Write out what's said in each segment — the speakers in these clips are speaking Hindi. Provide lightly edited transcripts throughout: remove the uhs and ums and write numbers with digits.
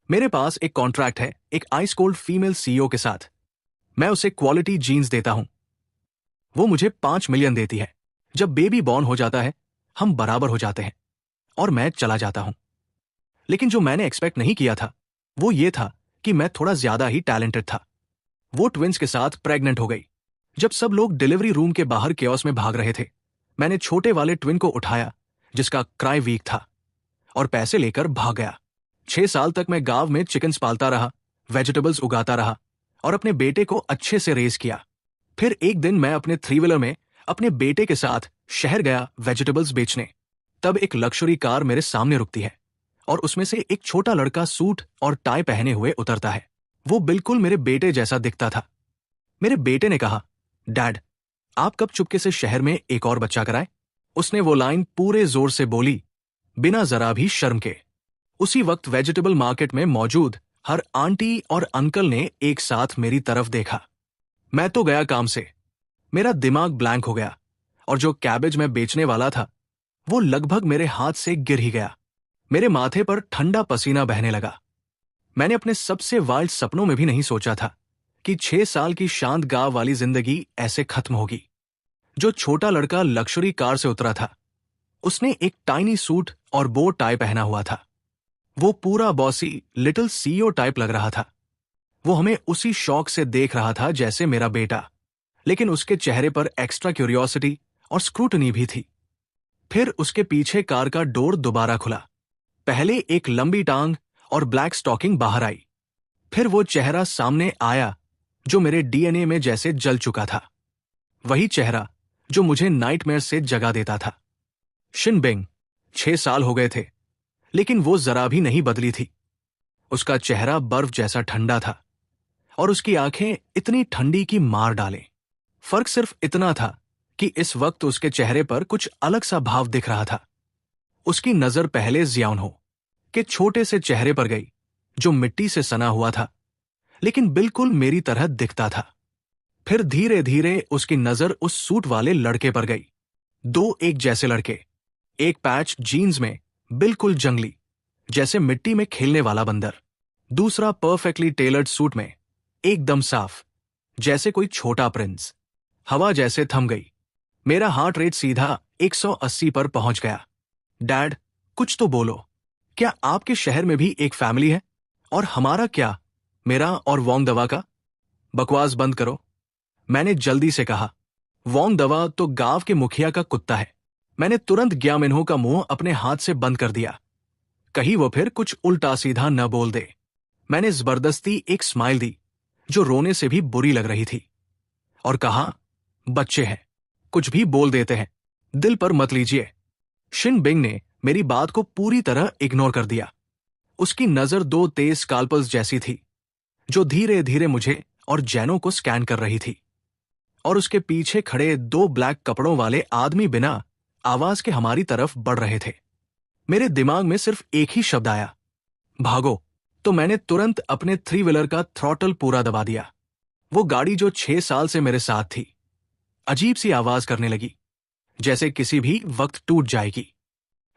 मेरे पास एक कॉन्ट्रैक्ट है एक आइस कोल्ड फीमेल सीईओ के साथ। मैं उसे क्वालिटी जीन्स देता हूं। वो मुझे 5 मिलियन देती है। जब बेबी बॉर्न हो जाता है हम बराबर हो जाते हैं और मैं चला जाता हूं। लेकिन जो मैंने एक्सपेक्ट नहीं किया था वो ये था कि मैं थोड़ा ज्यादा ही टैलेंटेड था। वो ट्विंस के साथ प्रेग्नेंट हो गई। जब सब लोग डिलीवरी रूम के बाहर केओस में भाग रहे थे, मैंने छोटे वाले ट्विन को उठाया जिसका क्राई वीक था और पैसे लेकर भाग गया। 6 साल तक मैं गांव में चिकन्स पालता रहा, वेजिटेबल्स उगाता रहा और अपने बेटे को अच्छे से रेस किया। फिर एक दिन मैं अपने 3 व्हीलर में अपने बेटे के साथ शहर गया वेजिटेबल्स बेचने। तब एक लक्जरी कार मेरे सामने रुकती है और उसमें से एक छोटा लड़का सूट और टाई पहने हुए उतरता है। वो बिल्कुल मेरे बेटे जैसा दिखता था। मेरे बेटे ने कहा, डैड, आप कब चुपके से शहर में एक और बच्चा कराए? उसने वो लाइन पूरे जोर से बोली, बिना जरा भी शर्म के। उसी वक्त वेजिटेबल मार्केट में मौजूद हर आंटी और अंकल ने एक साथ मेरी तरफ देखा। मैं तो गया काम से। मेरा दिमाग ब्लैंक हो गया और जो कैबेज मैं बेचने वाला था वो लगभग मेरे हाथ से गिर ही गया। मेरे माथे पर ठंडा पसीना बहने लगा। मैंने अपने सबसे वाइल्ड सपनों में भी नहीं सोचा था कि 6 साल की शांत गांव वाली जिंदगी ऐसे खत्म होगी। जो छोटा लड़का लक्जरी कार से उतरा था उसने एक टाइनी सूट और बो टाई पहना हुआ था। वो पूरा बॉसी लिटिल सीईओ टाइप लग रहा था। वो हमें उसी शौक से देख रहा था जैसे मेरा बेटा, लेकिन उसके चेहरे पर एक्स्ट्रा क्यूरियोसिटी और स्क्रूटनी भी थी। फिर उसके पीछे कार का डोर दोबारा खुला। पहले एक लंबी टांग और ब्लैक स्टॉकिंग बाहर आई। फिर वो चेहरा सामने आया जो मेरे डीएनए में जैसे जल चुका था। वही चेहरा जो मुझे नाइटमेयर से जगा देता था। Shin Bing. 6 साल हो गए थे लेकिन वो जरा भी नहीं बदली थी। उसका चेहरा बर्फ जैसा ठंडा था और उसकी आंखें इतनी ठंडी कि मार डालें। फर्क सिर्फ इतना था कि इस वक्त उसके चेहरे पर कुछ अलग सा भाव दिख रहा था। उसकी नजर पहले जियान हो के छोटे से चेहरे पर गई जो मिट्टी से सना हुआ था लेकिन बिल्कुल मेरी तरह दिखता था। फिर धीरे धीरे उसकी नजर उस सूट वाले लड़के पर गई। 2 एक जैसे लड़के, एक पैच जीन्स में बिल्कुल जंगली जैसे मिट्टी में खेलने वाला बंदर, दूसरा परफेक्टली टेलर्ड सूट में एकदम साफ जैसे कोई छोटा प्रिंस। हवा जैसे थम गई। मेरा हार्ट रेट सीधा 180 पर पहुंच गया। डैड, कुछ तो बोलो। क्या आपके शहर में भी एक फैमिली है? और हमारा क्या, मेरा और वोंग दवा का? बकवास बंद करो, मैंने जल्दी से कहा। वोंग दवा तो गांव के मुखिया का कुत्ता है। मैंने तुरंत ग्या मिन्हो का मुंह अपने हाथ से बंद कर दिया, कहीं वो फिर कुछ उल्टा सीधा न बोल दे। मैंने जबरदस्ती एक स्माइल दी जो रोने से भी बुरी लग रही थी और कहा, बच्चे हैं, कुछ भी बोल देते हैं, दिल पर मत लीजिए। शिन बिंग ने मेरी बात को पूरी तरह इग्नोर कर दिया। उसकी नजर 2 तेज स्काल्पल्स जैसी थी जो धीरे धीरे मुझे और जैनो को स्कैन कर रही थी। और उसके पीछे खड़े 2 ब्लैक कपड़ों वाले आदमी बिना आवाज के हमारी तरफ बढ़ रहे थे। मेरे दिमाग में सिर्फ एक ही शब्द आया, भागो। तो मैंने तुरंत अपने 3 व्हीलर का थ्रॉटल पूरा दबा दिया। वो गाड़ी जो 6 साल से मेरे साथ थी अजीब सी आवाज करने लगी जैसे किसी भी वक्त टूट जाएगी।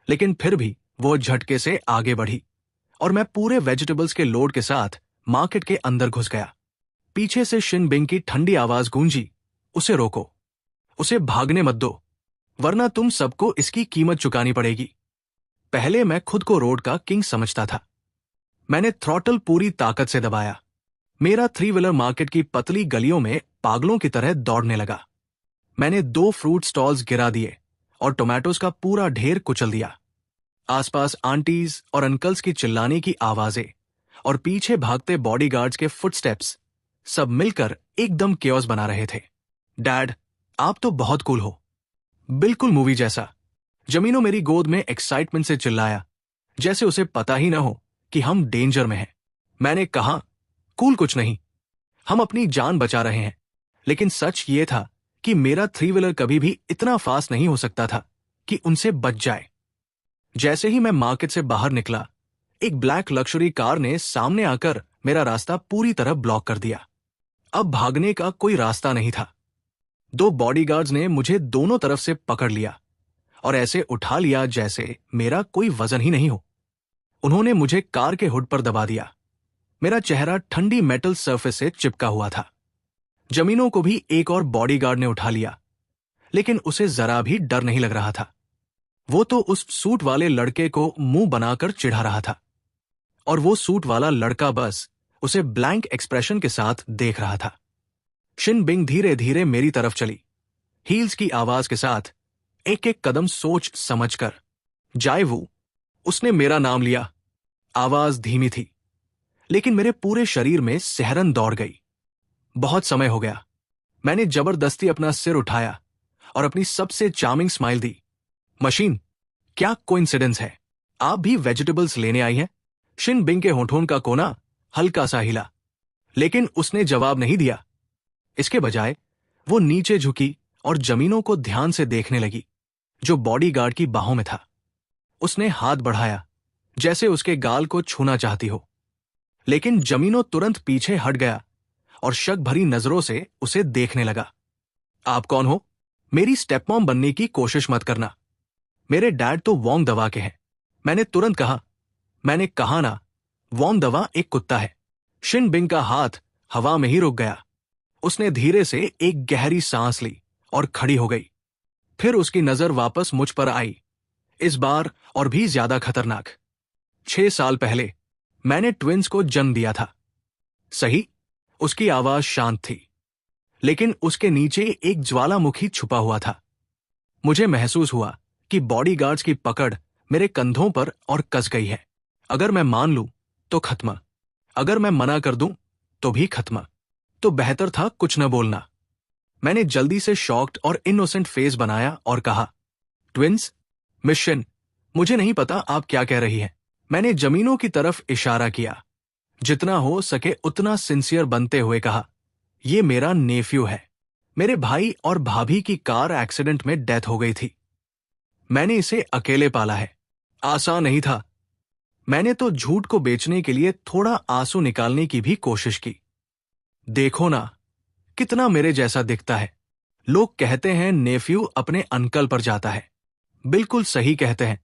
लेकिन फिर भी वो झटके से आगे बढ़ी और मैं पूरे वेजिटेबल्स के लोड के साथ मार्केट के अंदर घुस गया। पीछे से शिन बिंग की ठंडी आवाज गूंजी, उसे रोको, उसे भागने मत दो, वरना तुम सबको इसकी कीमत चुकानी पड़ेगी। पहले मैं खुद को रोड का किंग समझता था। मैंने थ्रॉटल पूरी ताकत से दबाया। मेरा 3 व्हीलर मार्केट की पतली गलियों में पागलों की तरह दौड़ने लगा। मैंने 2 फ्रूट स्टॉल्स गिरा दिए और टोमेटोज का पूरा ढेर कुचल दिया। आसपास आंटीज और अंकल्स की चिल्लाने की आवाजें और पीछे भागते बॉडीगार्ड्स के फुटस्टेप्स सब मिलकर एकदम केओस बना रहे थे। डैड, आप तो बहुत कूल हो, बिल्कुल मूवी जैसा। जमीनो मेरी गोद में एक्साइटमेंट से चिल्लाया जैसे उसे पता ही न हो कि हम डेंजर में हैं। मैंने कहा, कूल कुछ नहीं, हम अपनी जान बचा रहे हैं। लेकिन सच ये था कि मेरा 3 व्हीलर कभी भी इतना फास्ट नहीं हो सकता था कि उनसे बच जाए। जैसे ही मैं मार्केट से बाहर निकला, एक ब्लैक लक्जरी कार ने सामने आकर मेरा रास्ता पूरी तरह ब्लॉक कर दिया। अब भागने का कोई रास्ता नहीं था। 2 बॉडीगार्ड्स ने मुझे दोनों तरफ से पकड़ लिया और ऐसे उठा लिया जैसे मेरा कोई वजन ही नहीं हो। उन्होंने मुझे कार के हुड पर दबा दिया मेरा चेहरा ठंडी मेटल सरफेस से चिपका हुआ था। जमीनों को भी एक और बॉडीगार्ड ने उठा लिया, लेकिन उसे जरा भी डर नहीं लग रहा था। वो तो उस सूट वाले लड़के को मुंह बनाकर चिढ़ा रहा था, और वो सूट वाला लड़का बस उसे ब्लैंक एक्सप्रेशन के साथ देख रहा था। शिन बिंग धीरे धीरे मेरी तरफ चली, हील्स की आवाज के साथ, एक एक कदम सोच समझकर। जाए वू, उसने मेरा नाम लिया। आवाज धीमी थी, लेकिन मेरे पूरे शरीर में सिहरन दौड़ गई। बहुत समय हो गया। मैंने जबरदस्ती अपना सिर उठाया और अपनी सबसे चार्मिंग स्माइल दी। मशीन, क्या कोइंसिडेंस है, आप भी वेजिटेबल्स लेने आई हैं? शिन बिंग के होठों का कोना हल्का सा हिला, लेकिन उसने जवाब नहीं दिया। इसके बजाय वो नीचे झुकी और जमीनों को ध्यान से देखने लगी, जो बॉडीगार्ड की बाहों में था। उसने हाथ बढ़ाया, जैसे उसके गाल को छूना चाहती हो, लेकिन जमीनों तुरंत पीछे हट गया और शक भरी नजरों से उसे देखने लगा। आप कौन हो? मेरी स्टेपमॉम बनने की कोशिश मत करना। मेरे डैड तो वॉन्ग दवा के हैं। मैंने तुरंत कहा। मैंने कहा ना, वॉन्ग दवा एक कुत्ता है। शिन बिंग का हाथ हवा में ही रुक गया। उसने धीरे से एक गहरी सांस ली और खड़ी हो गई। फिर उसकी नजर वापस मुझ पर आई, इस बार और भी ज्यादा खतरनाक। 6 साल पहले मैंने ट्विंस को जन्म दिया था। सही, उसकी आवाज शांत थी, लेकिन उसके नीचे एक ज्वालामुखी छुपा हुआ था। मुझे महसूस हुआ कि बॉडीगार्ड्स की पकड़ मेरे कंधों पर और कस गई है। अगर मैं मान लूं तो खत्म, अगर मैं मना कर दूं तो भी खत्म। तो बेहतर था कुछ न बोलना। मैंने जल्दी से शॉक्ड और इनोसेंट फेस बनाया और कहा, ट्विंस? मिस शिन, मुझे नहीं पता आप क्या कह रही हैं। मैंने जमीनों की तरफ इशारा किया, जितना हो सके उतना सिंसियर बनते हुए कहा, ये मेरा नेफ्यू है। मेरे भाई और भाभी की कार एक्सीडेंट में डेथ हो गई थी। मैंने इसे अकेले पाला है। आसान नहीं था। मैंने तो झूठ को बेचने के लिए थोड़ा आंसू निकालने की भी कोशिश की। देखो ना, कितना मेरे जैसा दिखता है। लोग कहते हैं नेफ्यू अपने अंकल पर जाता है। बिल्कुल सही कहते हैं,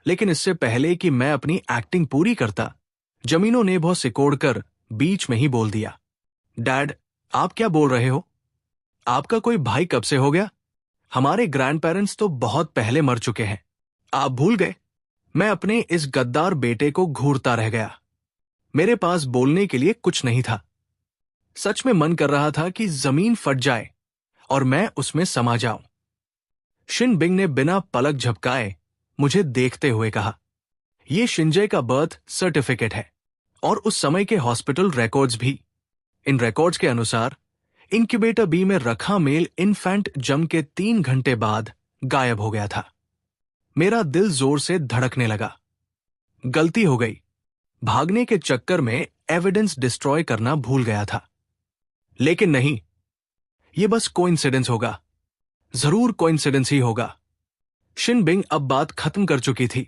लेकिन इससे पहले कि मैं अपनी एक्टिंग पूरी करता, जमीनों ने बहुत सिकोड़कर बीच में ही बोल दिया, डैड, आप क्या बोल रहे हो? आपका कोई भाई कब से हो गया? हमारे ग्रैंड पेरेंट्स तो बहुत पहले मर चुके हैं। आप भूल गए? मैं अपने इस गद्दार बेटे को घूरता रह गया। मेरे पास बोलने के लिए कुछ नहीं था। सच में मन कर रहा था कि जमीन फट जाए और मैं उसमें समा जाऊं। शिन बिंग ने बिना पलक झपकाए मुझे देखते हुए कहा, यह शिंजे का बर्थ सर्टिफिकेट है और उस समय के हॉस्पिटल रिकॉर्ड्स भी। इन रिकॉर्ड्स के अनुसार इंक्यूबेटर बी में रखा मेल इन्फेंट जन्म के 3 घंटे बाद गायब हो गया था। मेरा दिल जोर से धड़कने लगा। गलती हो गई। भागने के चक्कर में एविडेंस डिस्ट्रॉय करना भूल गया था। लेकिन नहीं, यह बस कोइंसिडेंस होगा। जरूर कोइंसिडेंस ही होगा। शिन बिंग अब बात खत्म कर चुकी थी।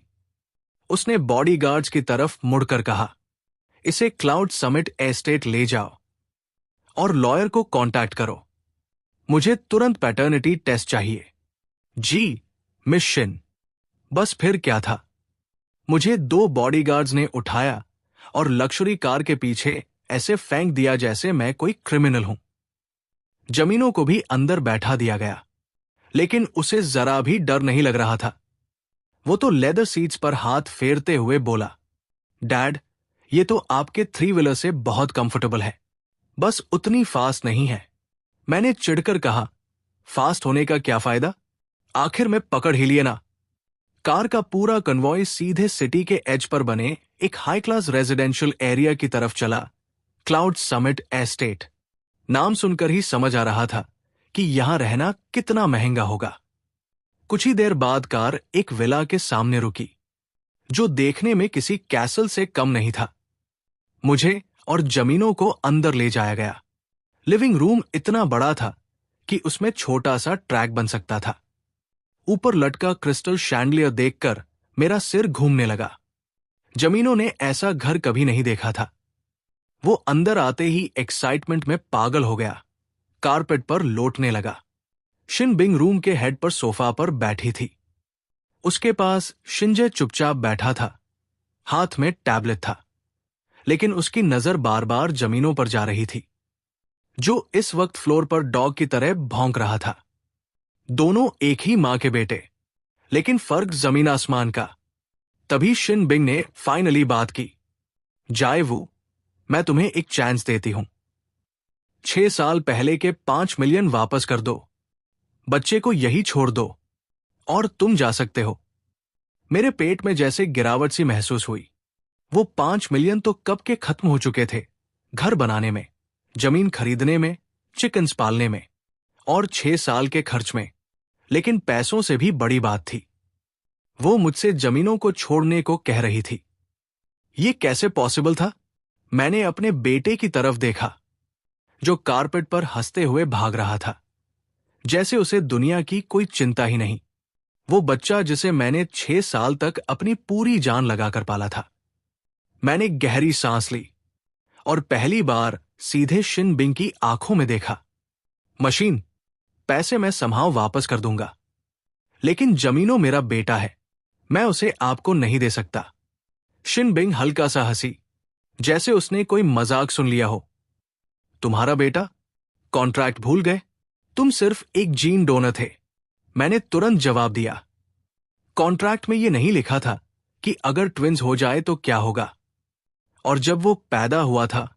उसने बॉडीगार्ड्स की तरफ मुड़कर कहा, इसे क्लाउड समिट एस्टेट ले जाओ और लॉयर को कांटेक्ट करो। मुझे तुरंत पैटर्निटी टेस्ट चाहिए। जी, मिस शिन। बस फिर क्या था? मुझे 2 बॉडीगार्ड्स ने उठाया और लक्जरी कार के पीछे ऐसे फेंक दिया जैसे मैं कोई क्रिमिनल हूं। जमीनों को भी अंदर बैठा दिया गया, लेकिन उसे जरा भी डर नहीं लग रहा था। वो तो लेदर सीट्स पर हाथ फेरते हुए बोला, डैड, ये तो आपके 3 व्हीलर से बहुत कंफर्टेबल है, बस उतनी फास्ट नहीं है। मैंने चिढ़कर कहा, फास्ट होने का क्या फायदा? आखिर में पकड़ ही लिए ना। कार का पूरा कन्वॉय सीधे सिटी के एज पर बने एक हाई क्लास रेजिडेंशियल एरिया की तरफ चला, क्लाउड समिट एस्टेट। नाम सुनकर ही समझ आ रहा था कि यहां रहना कितना महंगा होगा। कुछ ही देर बाद कार एक विला के सामने रुकी, जो देखने में किसी कैसल से कम नहीं था। मुझे और जमीनों को अंदर ले जाया गया। लिविंग रूम इतना बड़ा था कि उसमें छोटा सा ट्रैक बन सकता था। ऊपर लटका क्रिस्टल शैंडलियर देखकर मेरा सिर घूमने लगा। जमीनों ने ऐसा घर कभी नहीं देखा था। वो अंदर आते ही एक्साइटमेंट में पागल हो गया, कारपेट पर लोटने लगा। शिन बिंग रूम के हेड पर सोफा पर बैठी थी। उसके पास शिंजे चुपचाप बैठा था, हाथ में टैबलेट था। लेकिन उसकी नजर बार बार जमीनों पर जा रही थी, जो इस वक्त फ्लोर पर डॉग की तरह भौंक रहा था। दोनों एक ही मां के बेटे, लेकिन फर्क जमीन आसमान का। तभी शिन बिंग ने फाइनली बात की। जाए वू, मैं तुम्हें एक चांस देती हूं। 6 साल पहले के 5 मिलियन वापस कर दो, बच्चे को यही छोड़ दो और तुम जा सकते हो। मेरे पेट में जैसे गिरावट सी महसूस हुई। वो 5 मिलियन तो कब के खत्म हो चुके थे, घर बनाने में, जमीन खरीदने में, चिकन्स पालने में और 6 साल के खर्च में। लेकिन पैसों से भी बड़ी बात थी, वो मुझसे जमीनों को छोड़ने को कह रही थी। ये कैसे पॉसिबल था? मैंने अपने बेटे की तरफ देखा, जो कारपेट पर हंसते हुए भाग रहा था, जैसे उसे दुनिया की कोई चिंता ही नहीं। वो बच्चा जिसे मैंने 6 साल तक अपनी पूरी जान लगाकर पाला था। मैंने गहरी सांस ली और पहली बार सीधे शिन बिंग की आंखों में देखा। मशीन, पैसे मैं समहाउ वापस कर दूंगा, लेकिन जमीनों मेरा बेटा है, मैं उसे आपको नहीं दे सकता। शिन बिंग हल्का सा हंसी, जैसे उसने कोई मजाक सुन लिया हो। तुम्हारा बेटा? कॉन्ट्रैक्ट भूल गए? तुम सिर्फ एक जीन डोनर थे। मैंने तुरंत जवाब दिया। कॉन्ट्रैक्ट में यह नहीं लिखा था कि अगर ट्विंस हो जाए तो क्या होगा। और जब वो पैदा हुआ था,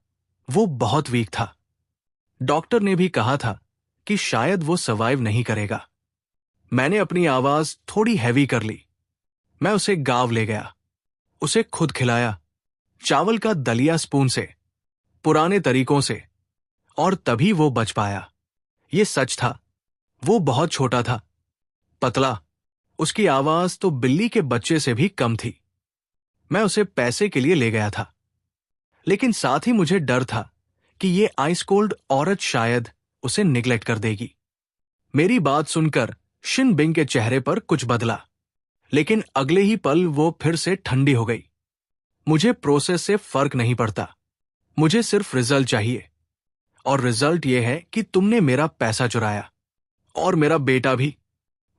वो बहुत वीक था। डॉक्टर ने भी कहा था कि शायद वो सर्वाइव नहीं करेगा। मैंने अपनी आवाज थोड़ी हैवी कर ली। मैं उसे गांव ले गया, उसे खुद खिलाया, चावल का दलिया स्पून से, पुराने तरीकों से, और तभी वो बच पाया। ये सच था। वो बहुत छोटा था, पतला, उसकी आवाज तो बिल्ली के बच्चे से भी कम थी। मैं उसे पैसे के लिए ले गया था, लेकिन साथ ही मुझे डर था कि ये आइस कोल्ड औरत शायद उसे निग्लेक्ट कर देगी। मेरी बात सुनकर शिन बिंग के चेहरे पर कुछ बदला, लेकिन अगले ही पल वो फिर से ठंडी हो गई। मुझे प्रोसेस से फर्क नहीं पड़ता, मुझे सिर्फ रिजल्ट चाहिए। और रिजल्ट ये है कि तुमने मेरा पैसा चुराया, और मेरा बेटा भी।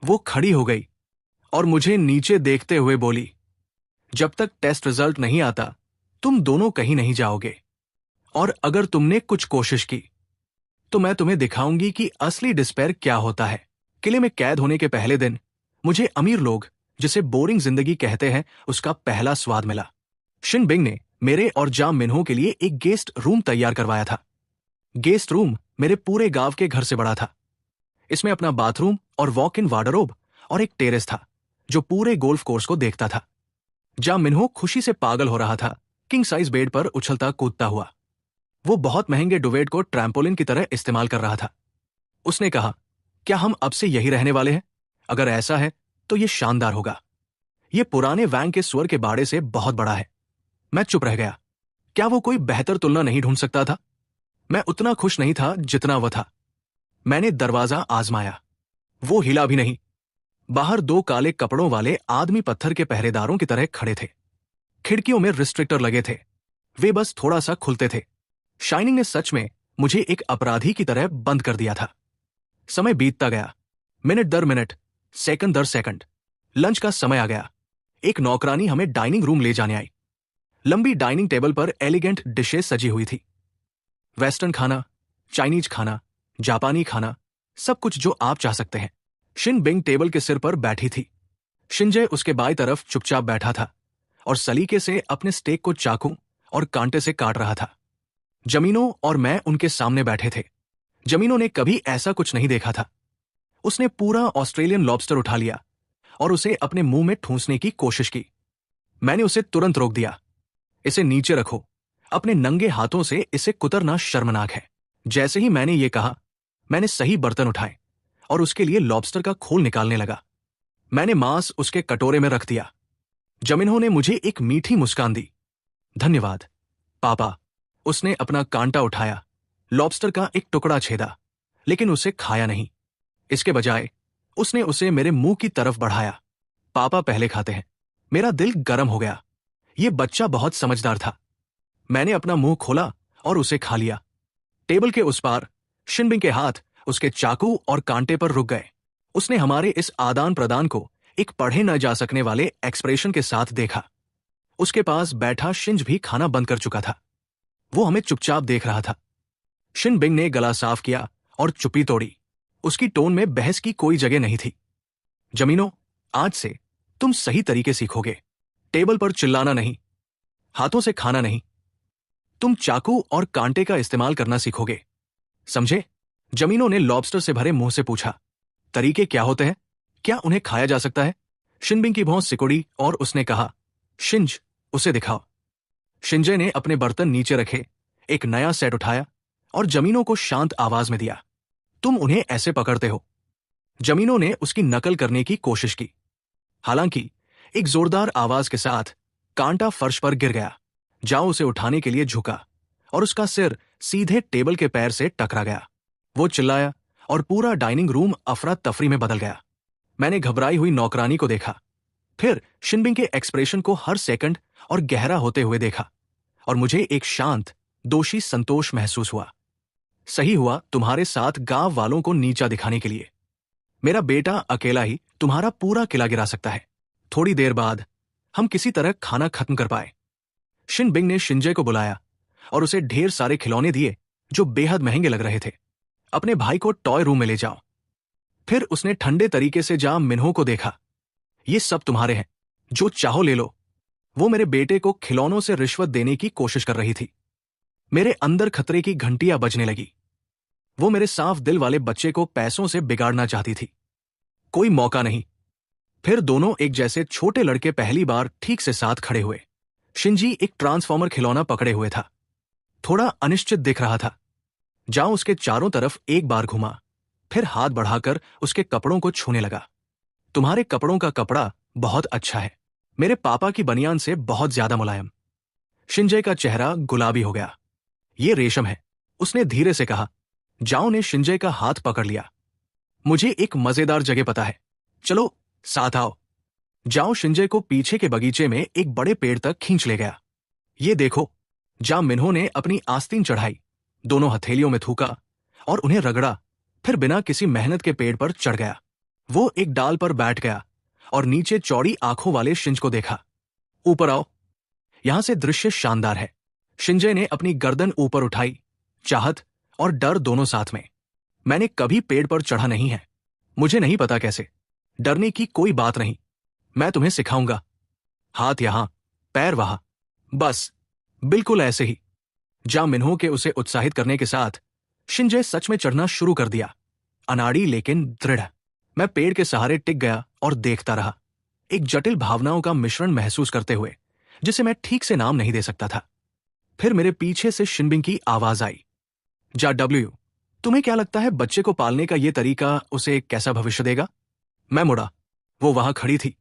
वो खड़ी हो गई और मुझे नीचे देखते हुए बोली, जब तक टेस्ट रिजल्ट नहीं आता, तुम दोनों कहीं नहीं जाओगे। और अगर तुमने कुछ कोशिश की, तो मैं तुम्हें दिखाऊंगी कि असली डिस्पेयर क्या होता है। किले में कैद होने के पहले दिन मुझे अमीर लोग जिसे बोरिंग जिंदगी कहते हैं, उसका पहला स्वाद मिला। शिन बिंग ने मेरे और जाम मिन्हो के लिए एक गेस्ट रूम तैयार करवाया था। गेस्ट रूम मेरे पूरे गांव के घर से बड़ा था। इसमें अपना बाथरूम और वॉक इन वार्डरोब और एक टेरेस था, जो पूरे गोल्फ कोर्स को देखता था। जाम मिन्हो खुशी से पागल हो रहा था, किंग साइज बेड पर उछलता कूदता हुआ। वो बहुत महंगे डुवेट को ट्रैम्पोलिन की तरह इस्तेमाल कर रहा था। उसने कहा, क्या हम अब से यही रहने वाले हैं? अगर ऐसा है तो ये शानदार होगा। ये पुराने वैंग के स्वर के बाड़े से बहुत बड़ा है। मैं चुप रह गया। क्या वो कोई बेहतर तुलना नहीं ढूंढ सकता था? मैं उतना खुश नहीं था जितना वह था। मैंने दरवाजा आजमाया, वो हिला भी नहीं। बाहर 2 काले कपड़ों वाले आदमी पत्थर के पहरेदारों की तरह खड़े थे। खिड़कियों में रिस्ट्रिक्टर लगे थे, वे बस थोड़ा सा खुलते थे। शाइनिंग ने सच में मुझे एक अपराधी की तरह बंद कर दिया था। समय बीतता गया, मिनट दर मिनट, सेकंड दर सेकंड। लंच का समय आ गया। एक नौकरानी हमें डाइनिंग रूम ले जाने आई। लंबी डाइनिंग टेबल पर एलिगेंट डिशेस सजी हुई थी। वेस्टर्न खाना, चाइनीज खाना, जापानी खाना, सब कुछ जो आप चाह सकते हैं। शिन बिंग टेबल के सिर पर बैठी थी। शिंजे उसके बाई तरफ चुपचाप बैठा था और सलीके से अपने स्टेक को चाकू और कांटे से काट रहा था। जमीनों और मैं उनके सामने बैठे थे। जमीनों ने कभी ऐसा कुछ नहीं देखा था। उसने पूरा ऑस्ट्रेलियन लॉबस्टर उठा लिया और उसे अपने मुंह में ठूंसने की कोशिश की। मैंने उसे तुरंत रोक दिया। इसे नीचे रखो, अपने नंगे हाथों से इसे कुतरना शर्मनाक है। जैसे ही मैंने ये कहा, मैंने सही बर्तन उठाए और उसके लिए लॉबस्टर का खोल निकालने लगा। मैंने मांस उसके कटोरे में रख दिया। जमीनों ने मुझे एक मीठी मुस्कान दी। धन्यवाद पापा। उसने अपना कांटा उठाया, लॉबस्टर का एक टुकड़ा छेदा, लेकिन उसे खाया नहीं। इसके बजाय उसने उसे मेरे मुंह की तरफ बढ़ाया। पापा पहले खाते हैं। मेरा दिल गर्म हो गया। यह बच्चा बहुत समझदार था। मैंने अपना मुंह खोला और उसे खा लिया। टेबल के उस पार शिन बिंग के हाथ उसके चाकू और कांटे पर रुक गए। उसने हमारे इस आदान प्रदान को एक पढ़े न जा सकने वाले एक्सप्रेशन के साथ देखा। उसके पास बैठा शिंज भी खाना बंद कर चुका था। वो हमें चुपचाप देख रहा था। शिन बिंग ने गला साफ किया और चुप्पी तोड़ी। उसकी टोन में बहस की कोई जगह नहीं थी। जमीनो, आज से तुम सही तरीके सीखोगे। टेबल पर चिल्लाना नहीं, हाथों से खाना नहीं। तुम चाकू और कांटे का इस्तेमाल करना सीखोगे, समझे? जमीनों ने लॉबस्टर से भरे मुंह से पूछा, तरीके क्या होते हैं? क्या उन्हें खाया जा सकता है? शिनबिंग की भौं सिकुड़ी और उसने कहा, शिंज, उसे दिखाओ। शिंजे ने अपने बर्तन नीचे रखे, एक नया सेट उठाया और जमीनों को शांत आवाज में दिया, तुम उन्हें ऐसे पकड़ते हो। जमीनों ने उसकी नकल करने की कोशिश की। हालांकि एक जोरदार आवाज के साथ कांटा फर्श पर गिर गया। जाओ उसे उठाने के लिए झुका और उसका सिर सीधे टेबल के पैर से टकरा गया। वो चिल्लाया और पूरा डाइनिंग रूम अफरा तफरी में बदल गया। मैंने घबराई हुई नौकरानी को देखा, फिर शिनबिंग के एक्सप्रेशन को हर सेकंड और गहरा होते हुए देखा, और मुझे एक शांत, दोषी संतोष महसूस हुआ। सही हुआ तुम्हारे साथ गांव वालों को नीचा दिखाने के लिए। मेरा बेटा अकेला ही तुम्हारा पूरा किला गिरा सकता है। थोड़ी देर बाद हम किसी तरह खाना खत्म कर पाए। शिन बिंग ने शिंजे को बुलाया और उसे ढेर सारे खिलौने दिए जो बेहद महंगे लग रहे थे। अपने भाई को टॉय रूम में ले जाओ। फिर उसने ठंडे तरीके से जा मिन्हो को देखा। ये सब तुम्हारे हैं, जो चाहो ले लो। वो मेरे बेटे को खिलौनों से रिश्वत देने की कोशिश कर रही थी। मेरे अंदर खतरे की घंटियां बजने लगी। वो मेरे साफ दिल वाले बच्चे को पैसों से बिगाड़ना चाहती थी। कोई मौका नहीं। फिर दोनों एक जैसे छोटे लड़के पहली बार ठीक से साथ खड़े हुए। शिंजी एक ट्रांसफॉर्मर खिलौना पकड़े हुए था। थोड़ा अनिश्चित दिख रहा था। जाओ उसके चारों तरफ एक बार घुमा, फिर हाथ बढ़ाकर उसके कपड़ों को छूने लगा। तुम्हारे कपड़ों का कपड़ा बहुत अच्छा है, मेरे पापा की बनियान से बहुत ज्यादा मुलायम। शिंजे का चेहरा गुलाबी हो गया। ये रेशम है, उसने धीरे से कहा। जाओ ने शिंजे का हाथ पकड़ लिया। मुझे एक मजेदार जगह पता है, चलो साथ आओ। जाओ शिंजे को पीछे के बगीचे में एक बड़े पेड़ तक खींच ले गया। ये देखो। जा मिन्हो ने अपनी आस्तीन चढ़ाई, दोनों हथेलियों में थूका और उन्हें रगड़ा, फिर बिना किसी मेहनत के पेड़ पर चढ़ गया। वो एक डाल पर बैठ गया और नीचे चौड़ी आंखों वाले शिंज को देखा। ऊपर आओ, यहां से दृश्य शानदार है। शिंजे ने अपनी गर्दन ऊपर उठाई, चाहत और डर दोनों साथ में। मैंने कभी पेड़ पर चढ़ा नहीं है, मुझे नहीं पता कैसे। डरने की कोई बात नहीं, मैं तुम्हें सिखाऊंगा। हाथ यहां, पैर वहां, बस बिल्कुल ऐसे ही। जा मिन्हो के उसे उत्साहित करने के साथ शिंजे सच में चढ़ना शुरू कर दिया। अनाड़ी लेकिन दृढ़। मैं पेड़ के सहारे टिक गया और देखता रहा, एक जटिल भावनाओं का मिश्रण महसूस करते हुए, जिसे मैं ठीक से नाम नहीं दे सकता था। फिर मेरे पीछे से शिनबिंग की आवाज आई, जा डब्ल्यू, तुम्हें क्या लगता है बच्चे को पालने का यह तरीका उसे कैसा भविष्य देगा? मैं मुड़ा। वो वहां खड़ी थी,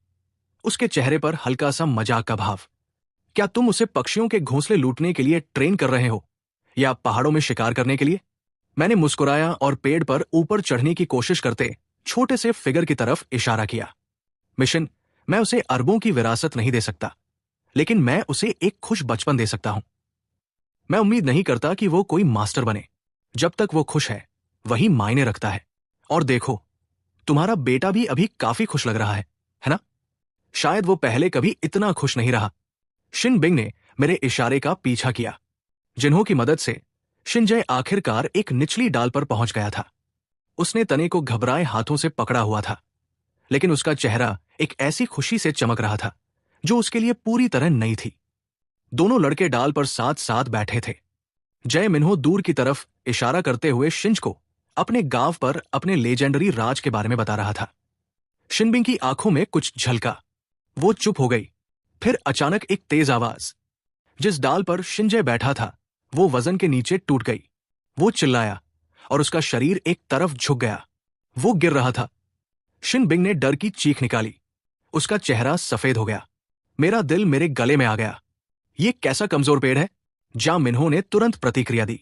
उसके चेहरे पर हल्का सा मजाक का भाव। क्या तुम उसे पक्षियों के घोंसले लूटने के लिए ट्रेन कर रहे हो या पहाड़ों में शिकार करने के लिए? मैंने मुस्कुराया और पेड़ पर ऊपर चढ़ने की कोशिश करते छोटे से फिगर की तरफ इशारा किया। मिशन, मैं उसे अरबों की विरासत नहीं दे सकता, लेकिन मैं उसे एक खुश बचपन दे सकता हूं। मैं उम्मीद नहीं करता कि वो कोई मास्टर बने। जब तक वो खुश है, वही मायने रखता है। और देखो, तुम्हारा बेटा भी अभी काफी खुश लग रहा है ना? शायद वो पहले कभी इतना खुश नहीं रहा। शिन बिंग ने मेरे इशारे का पीछा किया, जिन्हों की मदद से शिंजे आखिरकार एक निचली डाल पर पहुंच गया था। उसने तने को घबराए हाथों से पकड़ा हुआ था, लेकिन उसका चेहरा एक ऐसी खुशी से चमक रहा था जो उसके लिए पूरी तरह नई थी। दोनों लड़के डाल पर साथ साथ बैठे थे। जय मिन्हो दूर की तरफ इशारा करते हुए शिंज को अपने गांव पर अपने लेजेंडरी राज के बारे में बता रहा था। शिनबिंग की आंखों में कुछ झलका। वो चुप हो गई। फिर अचानक एक तेज आवाज, जिस डाल पर शिंजे बैठा था वो वजन के नीचे टूट गई। वो चिल्लाया और उसका शरीर एक तरफ झुक गया। वो गिर रहा था। शिन बिंग ने डर की चीख निकाली। उसका चेहरा सफेद हो गया। मेरा दिल मेरे गले में आ गया। ये कैसा कमजोर पेड़ है? जा मिन्हो ने तुरंत प्रतिक्रिया दी।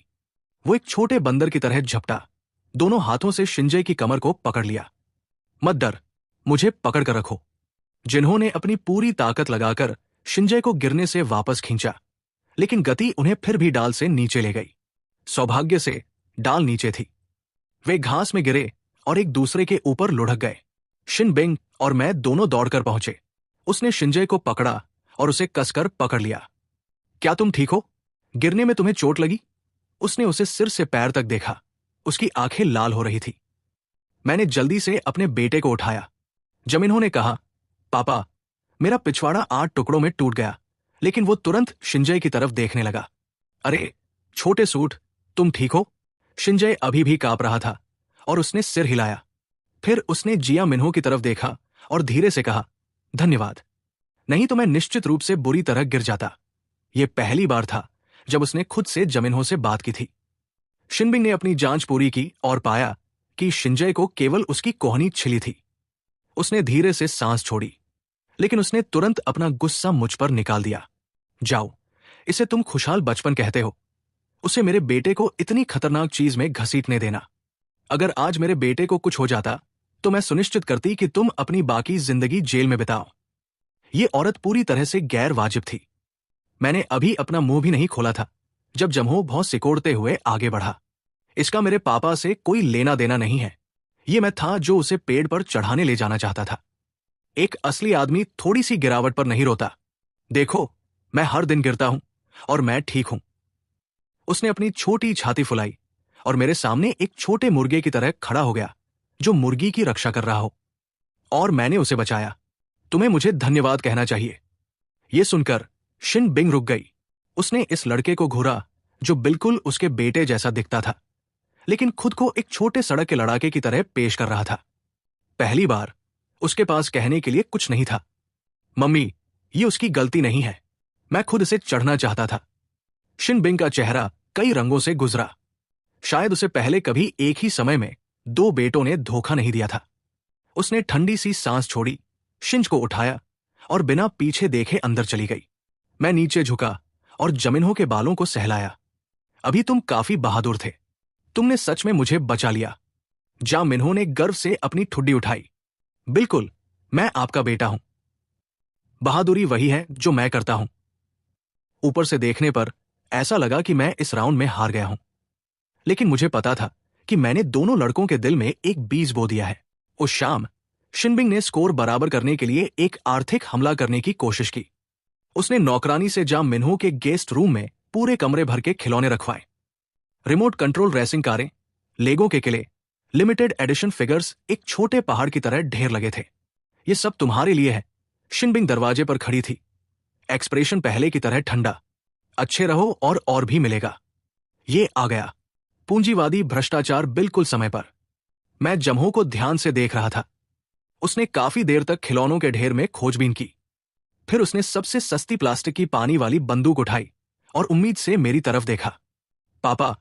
वो एक छोटे बंदर की तरह झपटा, दोनों हाथों से शिंजे की कमर को पकड़ लिया। मत डर, मुझे पकड़ कर रखो। जिन्होंने अपनी पूरी ताकत लगाकर शिंजे को गिरने से वापस खींचा, लेकिन गति उन्हें फिर भी डाल से नीचे ले गई। सौभाग्य से डाल नीचे थी। वे घास में गिरे और एक दूसरे के ऊपर लुढ़क गए। शिन बिंग और मैं दोनों दौड़कर पहुंचे। उसने शिंजे को पकड़ा और उसे कसकर पकड़ लिया। क्या तुम ठीक हो? गिरने में तुम्हें चोट लगी? उसने उसे सिर से पैर तक देखा। उसकी आंखें लाल हो रही थी। मैंने जल्दी से अपने बेटे को उठाया। जमिन्हो ने कहा, पापा, मेरा पिछवाड़ा 8 टुकड़ों में टूट गया। लेकिन वो तुरंत शिंजय की तरफ देखने लगा। अरे छोटे सूट, तुम ठीक हो? शिंजय अभी भी कांप रहा था और उसने सिर हिलाया। फिर उसने जिया मिन्हो की तरफ देखा और धीरे से कहा, धन्यवाद, नहीं तो मैं निश्चित रूप से बुरी तरह गिर जाता। यह पहली बार था जब उसने खुद से जमिन्हो से बात की थी। शिनबिंग ने अपनी जांच पूरी की और पाया कि शिंजय को केवल उसकी कोहनी छिली थी। उसने धीरे से सांस छोड़ी, लेकिन उसने तुरंत अपना गुस्सा मुझ पर निकाल दिया। जाओ, इसे तुम खुशहाल बचपन कहते हो। उसे मेरे बेटे को इतनी खतरनाक चीज में घसीटने देना। अगर आज मेरे बेटे को कुछ हो जाता तो मैं सुनिश्चित करती कि तुम अपनी बाकी जिंदगी जेल में बिताओ। ये औरत पूरी तरह से गैर वाजिब थी। मैंने अभी अपना मुंह भी नहीं खोला था जब जमहो बहुत सिकोड़ते हुए आगे बढ़ा। इसका मेरे पापा से कोई लेना देना नहीं है। ये मैं था जो उसे पेड़ पर चढ़ाने ले जाना चाहता था। एक असली आदमी थोड़ी सी गिरावट पर नहीं रोता। देखो, मैं हर दिन गिरता हूं और मैं ठीक हूं। उसने अपनी छोटी छाती फुलाई और मेरे सामने एक छोटे मुर्गे की तरह खड़ा हो गया जो मुर्गी की रक्षा कर रहा हो। और मैंने उसे बचाया। तुम्हें मुझे धन्यवाद कहना चाहिए। यह सुनकर शिन बिंग रुक गई। उसने इस लड़के को घूरा जो बिल्कुल उसके बेटे जैसा दिखता था, लेकिन खुद को एक छोटे सड़क के लड़ाके की तरह पेश कर रहा था। पहली बार उसके पास कहने के लिए कुछ नहीं था। मम्मी, ये उसकी गलती नहीं है, मैं खुद इसे चढ़ना चाहता था। शिन बिंग का चेहरा कई रंगों से गुजरा। शायद उसे पहले कभी एक ही समय में 2 बेटों ने धोखा नहीं दिया था। उसने ठंडी सी सांस छोड़ी, शिंज को उठाया और बिना पीछे देखे अंदर चली गई। मैं नीचे झुका और जमिन्हो के बालों को सहलाया। अभी तुम काफी बहादुर थे। तुमने सच में मुझे बचा लिया। जा मिन्हो ने गर्व से अपनी ठुड्डी उठाई। बिल्कुल, मैं आपका बेटा हूं। बहादुरी वही है जो मैं करता हूं। ऊपर से देखने पर ऐसा लगा कि मैं इस राउंड में हार गया हूं, लेकिन मुझे पता था कि मैंने दोनों लड़कों के दिल में एक बीज बो दिया है। उस शाम शिनबिंग ने स्कोर बराबर करने के लिए एक आर्थिक हमला करने की कोशिश की। उसने नौकरानी से जा मिन्हो के गेस्ट रूम में पूरे कमरे भर के खिलौने रखवाए। रिमोट कंट्रोल रेसिंग कारें, लेगो के किले, लिमिटेड एडिशन फिगर्स एक छोटे पहाड़ की तरह ढेर लगे थे। ये सब तुम्हारे लिए है। शिनबिंग दरवाजे पर खड़ी थी, एक्सप्रेशन पहले की तरह ठंडा। अच्छे रहो और भी मिलेगा। ये आ गया। पूंजीवादी भ्रष्टाचार बिल्कुल समय पर। मैं जमहो को ध्यान से देख रहा था। उसने काफी देर तक खिलौनों के ढेर में खोजबीन की। फिर उसने सबसे सस्ती प्लास्टिक की पानी वाली बंदूक उठाई और उम्मीद से मेरी तरफ देखा। पापा,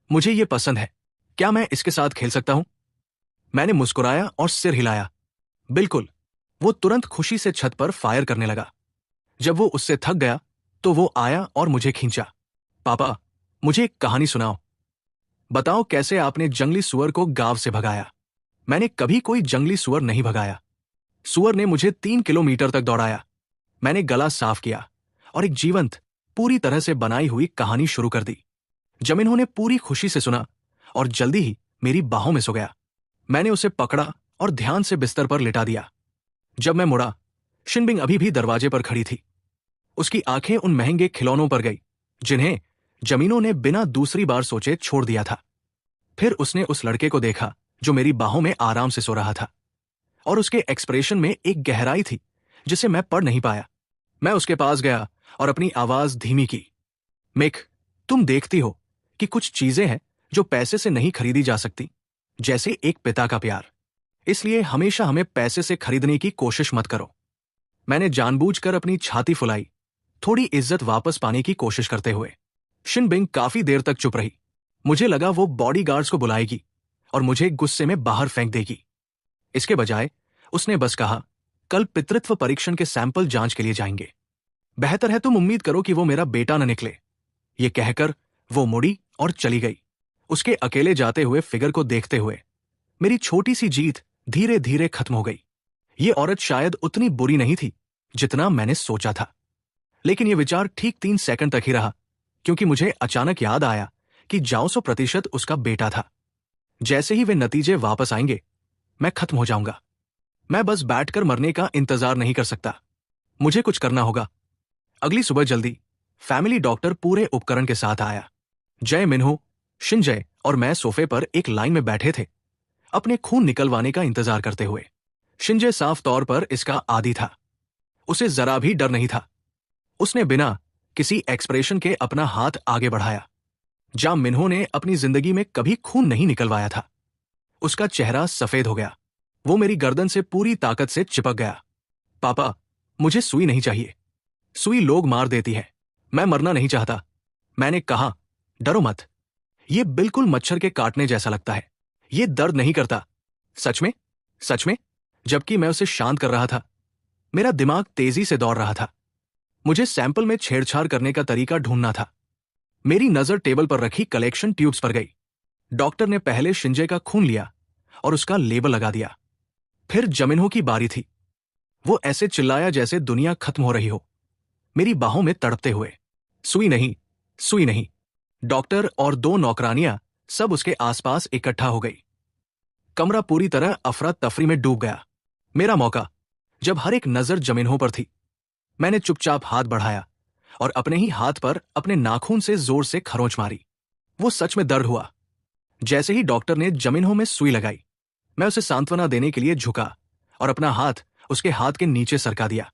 मुझे ये पसंद है। क्या मैं इसके साथ खेल सकता हूं? मैंने मुस्कुराया और सिर हिलाया। बिल्कुल। वो तुरंत खुशी से छत पर फायर करने लगा। जब वो उससे थक गया तो वो आया और मुझे खींचा। पापा, मुझे एक कहानी सुनाओ। बताओ कैसे आपने जंगली सुअर को गांव से भगाया। मैंने कभी कोई जंगली सुअर नहीं भगाया। सुअर ने मुझे 3 किलोमीटर तक दौड़ाया। मैंने गला साफ किया और एक जीवंत, पूरी तरह से बनाई हुई कहानी शुरू कर दी। जमिन्हो ने पूरी खुशी से सुना और जल्दी ही मेरी बाहों में सो गया। मैंने उसे पकड़ा और ध्यान से बिस्तर पर लिटा दिया। जब मैं मुड़ा, शिनबिंग अभी भी दरवाजे पर खड़ी थी। उसकी आंखें उन महंगे खिलौनों पर गई जिन्हें जमीनों ने बिना दूसरी बार सोचे छोड़ दिया था। फिर उसने उस लड़के को देखा जो मेरी बाहों में आराम से सो रहा था, और उसके एक्सप्रेशन में एक गहराई थी जिसे मैं पढ़ नहीं पाया। मैं उसके पास गया और अपनी आवाज धीमी की। मिक, तुम देखती हो कि कुछ चीजें हैं जो पैसे से नहीं खरीदी जा सकती, जैसे एक पिता का प्यार। इसलिए हमेशा हमें पैसे से खरीदने की कोशिश मत करो। मैंने जानबूझकर अपनी छाती फुलाई, थोड़ी इज्जत वापस पाने की कोशिश करते हुए। शिनबिंग काफी देर तक चुप रही। मुझे लगा वो बॉडीगार्ड्स को बुलाएगी और मुझे गुस्से में बाहर फेंक देगी। इसके बजाय उसने बस कहा, कल पितृत्व परीक्षण के सैंपल जांच के लिए जाएंगे। बेहतर है तुम उम्मीद करो कि वो मेरा बेटा न निकले। ये कहकर वो मुड़ी और चली गई। उसके अकेले जाते हुए फिगर को देखते हुए मेरी छोटी सी जीत धीरे धीरे खत्म हो गई। ये औरत शायद उतनी बुरी नहीं थी जितना मैंने सोचा था। लेकिन यह विचार ठीक 3 सेकंड तक ही रहा, क्योंकि मुझे अचानक याद आया कि 100% उसका बेटा था। जैसे ही वे नतीजे वापस आएंगे, मैं खत्म हो जाऊंगा। मैं बस बैठकर मरने का इंतजार नहीं कर सकता। मुझे कुछ करना होगा। अगली सुबह जल्दी फैमिली डॉक्टर पूरे उपकरण के साथ आया। जय मिन्हो, शिंजय और मैं सोफे पर एक लाइन में बैठे थे, अपने खून निकलवाने का इंतजार करते हुए। शिंजय साफ तौर पर इसका आदी था। उसे जरा भी डर नहीं था। उसने बिना किसी एक्सप्रेशन के अपना हाथ आगे बढ़ाया। जाम मिन्हो ने अपनी जिंदगी में कभी खून नहीं निकलवाया था। उसका चेहरा सफेद हो गया। वो मेरी गर्दन से पूरी ताकत से चिपक गया। पापा, मुझे सुई नहीं चाहिए। सुई लोग मार देती है। मैं मरना नहीं चाहता। मैंने कहा, डरो मत। ये बिल्कुल मच्छर के काटने जैसा लगता है। ये दर्द नहीं करता। सच में? सच में? जबकि मैं उसे शांत कर रहा था, मेरा दिमाग तेजी से दौड़ रहा था। मुझे सैंपल में छेड़छाड़ करने का तरीका ढूंढना था। मेरी नजर टेबल पर रखी कलेक्शन ट्यूब्स पर गई। डॉक्टर ने पहले शिंजे का खून लिया और उसका लेबल लगा दिया। फिर जमिन्हो की बारी थी। वो ऐसे चिल्लाया जैसे दुनिया खत्म हो रही हो, मेरी बाहों में तड़पते हुए। सुई नहीं, सुई नहीं। डॉक्टर और 2 नौकरानियां सब उसके आसपास इकट्ठा हो गई। कमरा पूरी तरह अफरा तफरी में डूब गया। मेरा मौका, जब हर एक नजर जमिन्हो पर थी। मैंने चुपचाप हाथ बढ़ाया और अपने ही हाथ पर अपने नाखून से जोर से खरोंच मारी। वो सच में दर्द हुआ। जैसे ही डॉक्टर ने जमिन्हो में सुई लगाई, मैं उसे सांत्वना देने के लिए झुका और अपना हाथ उसके हाथ के नीचे सरका दिया।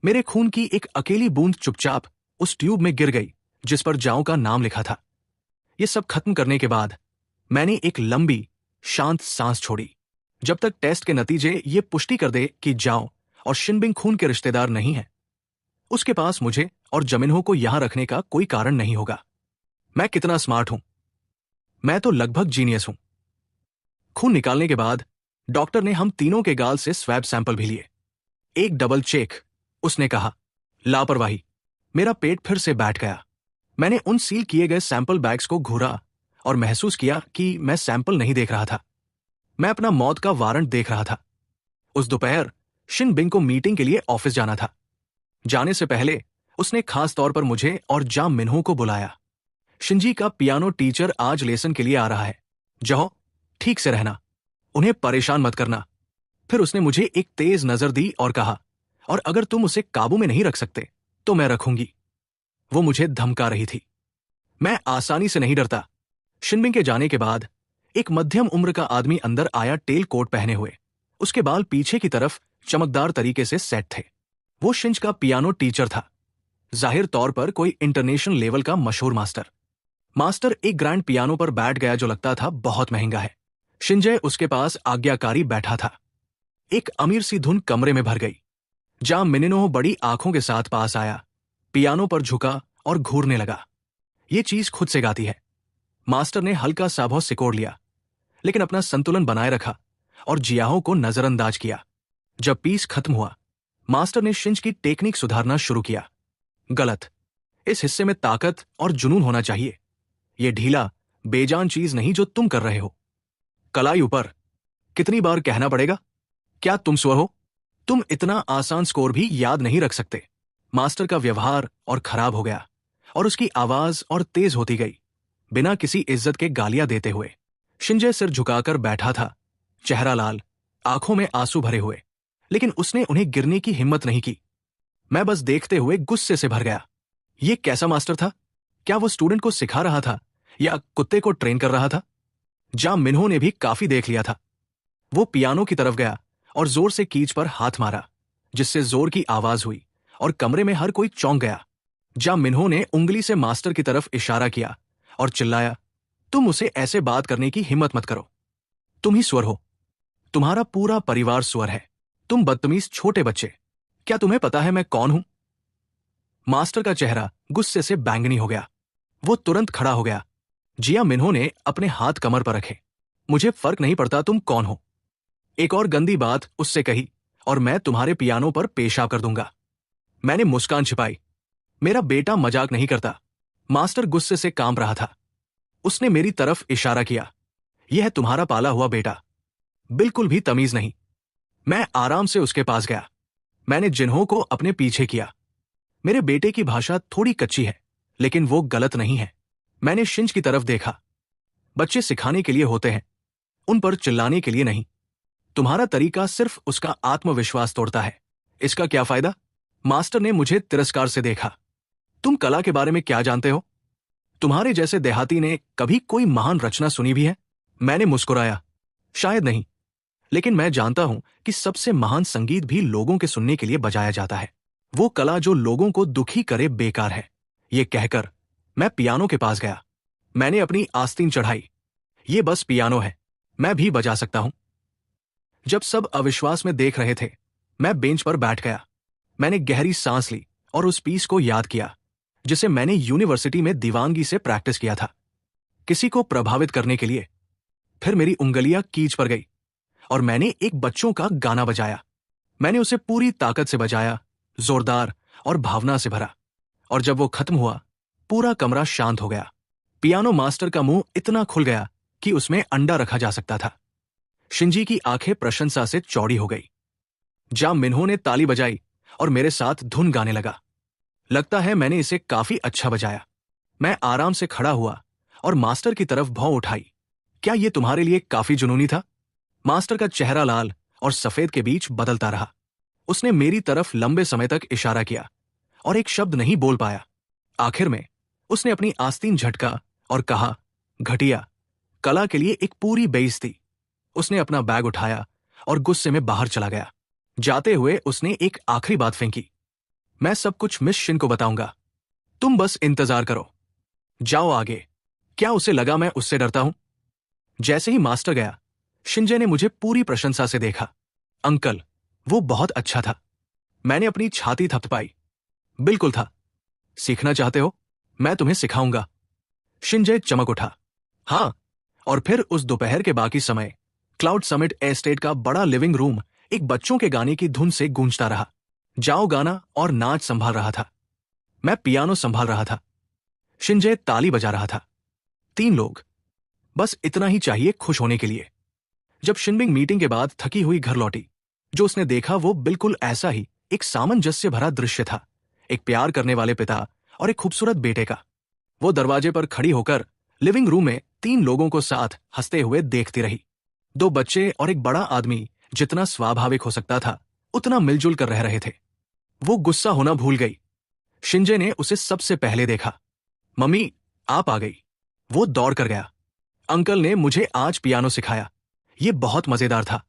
मेरे खून की एक अकेली बूंद चुपचाप उस ट्यूब में गिर गई जिस पर जाओ का नाम लिखा था। ये सब खत्म करने के बाद मैंने एक लंबी, शांत सांस छोड़ी। जब तक टेस्ट के नतीजे ये पुष्टि कर दे कि जाओ और शिनबिंग खून के रिश्तेदार नहीं है, उसके पास मुझे और जमिन्हो को यहां रखने का कोई कारण नहीं होगा। मैं कितना स्मार्ट हूं। मैं तो लगभग जीनियस हूं। खून निकालने के बाद डॉक्टर ने हम तीनों के गाल से स्वैब सैंपल भी लिए। एक डबल चेक, उसने कहा। लापरवाही। मेरा पेट फिर से बैठ गया। मैंने उन सील किए गए सैंपल बैग्स को घूरा और महसूस किया कि मैं सैंपल नहीं देख रहा था, मैं अपना मौत का वारंट देख रहा था। उस दोपहर शिनबिंग को मीटिंग के लिए ऑफिस जाना था। जाने से पहले उसने खास तौर पर मुझे और जाम मिन्हो को बुलाया। शिंजी का पियानो टीचर आज लेसन के लिए आ रहा है। जाओ, ठीक से रहना, उन्हें परेशान मत करना। फिर उसने मुझे एक तेज नजर दी और कहा, और अगर तुम उसे काबू में नहीं रख सकते तो मैं रखूंगी। वो मुझे धमका रही थी। मैं आसानी से नहीं डरता। शिनबिंग के जाने के बाद एक मध्यम उम्र का आदमी अंदर आया, टेल कोट पहने हुए। उसके बाल पीछे की तरफ चमकदार तरीके से सेट थे। वो शिंज का पियानो टीचर था, जाहिर तौर पर कोई इंटरनेशनल लेवल का मशहूर मास्टर एक ग्रैंड पियानो पर बैठ गया जो लगता था बहुत महंगा है। शिंजय उसके पास आज्ञाकारी बैठा था। एक अमीर सी धुन कमरे में भर गई। जाम मिन्हो बड़ी आंखों के साथ पास आया, पियानो पर झुका और घूरने लगा। ये चीज खुद से गाती है। मास्टर ने हल्का सा भौं सिकोड़ लिया, लेकिन अपना संतुलन बनाए रखा और जियाहो को नजरअंदाज किया। जब पीस खत्म हुआ, मास्टर ने शिंज की टेक्निक सुधारना शुरू किया। गलत। इस हिस्से में ताकत और जुनून होना चाहिए। यह ढीला, बेजान चीज नहीं जो तुम कर रहे हो। कलाई ऊपर। कितनी बार कहना पड़ेगा? क्या तुम स्वर हो? तुम इतना आसान स्कोर भी याद नहीं रख सकते। मास्टर का व्यवहार और खराब हो गया और उसकी आवाज और तेज होती गई, बिना किसी इज्जत के गालियां देते हुए। शिंजय सिर झुकाकर बैठा था, चेहरा लाल, आंखों में आंसू भरे हुए, लेकिन उसने उन्हें गिरने की हिम्मत नहीं की। मैं बस देखते हुए गुस्से से भर गया। यह कैसा मास्टर था? क्या वो स्टूडेंट को सिखा रहा था या कुत्ते को ट्रेन कर रहा था? जाम मिन्हो ने भी काफी देख लिया था। वो पियानो की तरफ गया और जोर से कीज पर हाथ मारा, जिससे जोर की आवाज हुई और कमरे में हर कोई चौंक गया। जाम मिन्हो ने उंगली से मास्टर की तरफ इशारा किया और चिल्लाया, तुम उसे ऐसे बात करने की हिम्मत मत करो। तुम ही स्वर हो। तुम्हारा पूरा परिवार स्वर है। तुम बदतमीज छोटे बच्चे। क्या तुम्हें पता है मैं कौन हूं? मास्टर का चेहरा गुस्से से बैंगनी हो गया। वो तुरंत खड़ा हो गया। जिया मिन्हो ने अपने हाथ कमर पर रखे। मुझे फर्क नहीं पड़ता तुम कौन हो। एक और गंदी बात उससे कही और मैं तुम्हारे पियानो पर पेशाब कर दूंगा। मैंने मुस्कान छिपाई। मेरा बेटा मजाक नहीं करता। मास्टर गुस्से से कांप रहा था। उसने मेरी तरफ इशारा किया। यह है तुम्हारा पाला हुआ बेटा, बिल्कुल भी तमीज नहीं। मैं आराम से उसके पास गया। मैंने जिन्हो को अपने पीछे किया। मेरे बेटे की भाषा थोड़ी कच्ची है, लेकिन वो गलत नहीं है। मैंने शिंज की तरफ देखा। बच्चे सिखाने के लिए होते हैं, उन पर चिल्लाने के लिए नहीं। तुम्हारा तरीका सिर्फ उसका आत्मविश्वास तोड़ता है। इसका क्या फायदा? मास्टर ने मुझे तिरस्कार से देखा। तुम कला के बारे में क्या जानते हो? तुम्हारे जैसे देहाती ने कभी कोई महान रचना सुनी भी है? मैंने मुस्कुराया। शायद नहीं, लेकिन मैं जानता हूं कि सबसे महान संगीत भी लोगों के सुनने के लिए बजाया जाता है। वो कला जो लोगों को दुखी करे बेकार है। ये कहकर मैं पियानो के पास गया। मैंने अपनी आस्तीन चढ़ाई। ये बस पियानो है, मैं भी बजा सकता हूं। जब सब अविश्वास में देख रहे थे, मैं बेंच पर बैठ गया। मैंने गहरी सांस ली और उस पीस को याद किया जिसे मैंने यूनिवर्सिटी में दीवानगी से प्रैक्टिस किया था, किसी को प्रभावित करने के लिए। फिर मेरी उंगलियां कीज पर गई और मैंने एक बच्चों का गाना बजाया। मैंने उसे पूरी ताकत से बजाया, जोरदार और भावना से भरा। और जब वो खत्म हुआ, पूरा कमरा शांत हो गया। पियानो मास्टर का मुंह इतना खुल गया कि उसमें अंडा रखा जा सकता था। शिंजी की आंखें प्रशंसा से चौड़ी हो गई। जा मिन्हो ने ताली बजाई और मेरे साथ धुन गाने लगा। लगता है मैंने इसे काफी अच्छा बजाया। मैं आराम से खड़ा हुआ और मास्टर की तरफ भौं उठाई। क्या यह तुम्हारे लिए काफी जुनूनी था? मास्टर का चेहरा लाल और सफेद के बीच बदलता रहा। उसने मेरी तरफ लंबे समय तक इशारा किया और एक शब्द नहीं बोल पाया। आखिर में उसने अपनी आस्तीन झटका और कहा, घटिया, कला के लिए एक पूरी बेइज्जती। उसने अपना बैग उठाया और गुस्से में बाहर चला गया। जाते हुए उसने एक आखिरी बात फेंकी, मैं सब कुछ मिस शिन को बताऊंगा, तुम बस इंतजार करो। जाओ आगे। क्या उसे लगा मैं उससे डरता हूं? जैसे ही मास्टर गया, शिंजे ने मुझे पूरी प्रशंसा से देखा। अंकल, वो बहुत अच्छा था। मैंने अपनी छाती थपथपाई। बिल्कुल था। सीखना चाहते हो? मैं तुम्हें सिखाऊंगा। शिंजे चमक उठा। हाँ। और फिर उस दोपहर के बाकी समय क्लाउड समिट एस्टेट का बड़ा लिविंग रूम एक बच्चों के गाने की धुन से गूंजता रहा। जाओ गाना और नाच संभाल रहा था। मैं पियानो संभाल रहा था। शिंजे ताली बजा रहा था। 3 लोग, बस इतना ही चाहिए खुश होने के लिए। जब शिनबिंग मीटिंग के बाद थकी हुई घर लौटी, जो उसने देखा वो बिल्कुल ऐसा ही एक सामंजस्य भरा दृश्य था। एक प्यार करने वाले पिता और एक खूबसूरत बेटे का। वो दरवाजे पर खड़ी होकर लिविंग रूम में 3 लोगों को साथ हंसते हुए देखती रही। 2 बच्चे और एक बड़ा आदमी जितना स्वाभाविक हो सकता था उतना मिलजुल कर रह रहे थे। वो गुस्सा होना भूल गई। शिंजे ने उसे सबसे पहले देखा। मम्मी, आप आ गई। वो दौड़ कर गया। अंकल ने मुझे आज पियानो सिखाया। ये बहुत मजेदार था।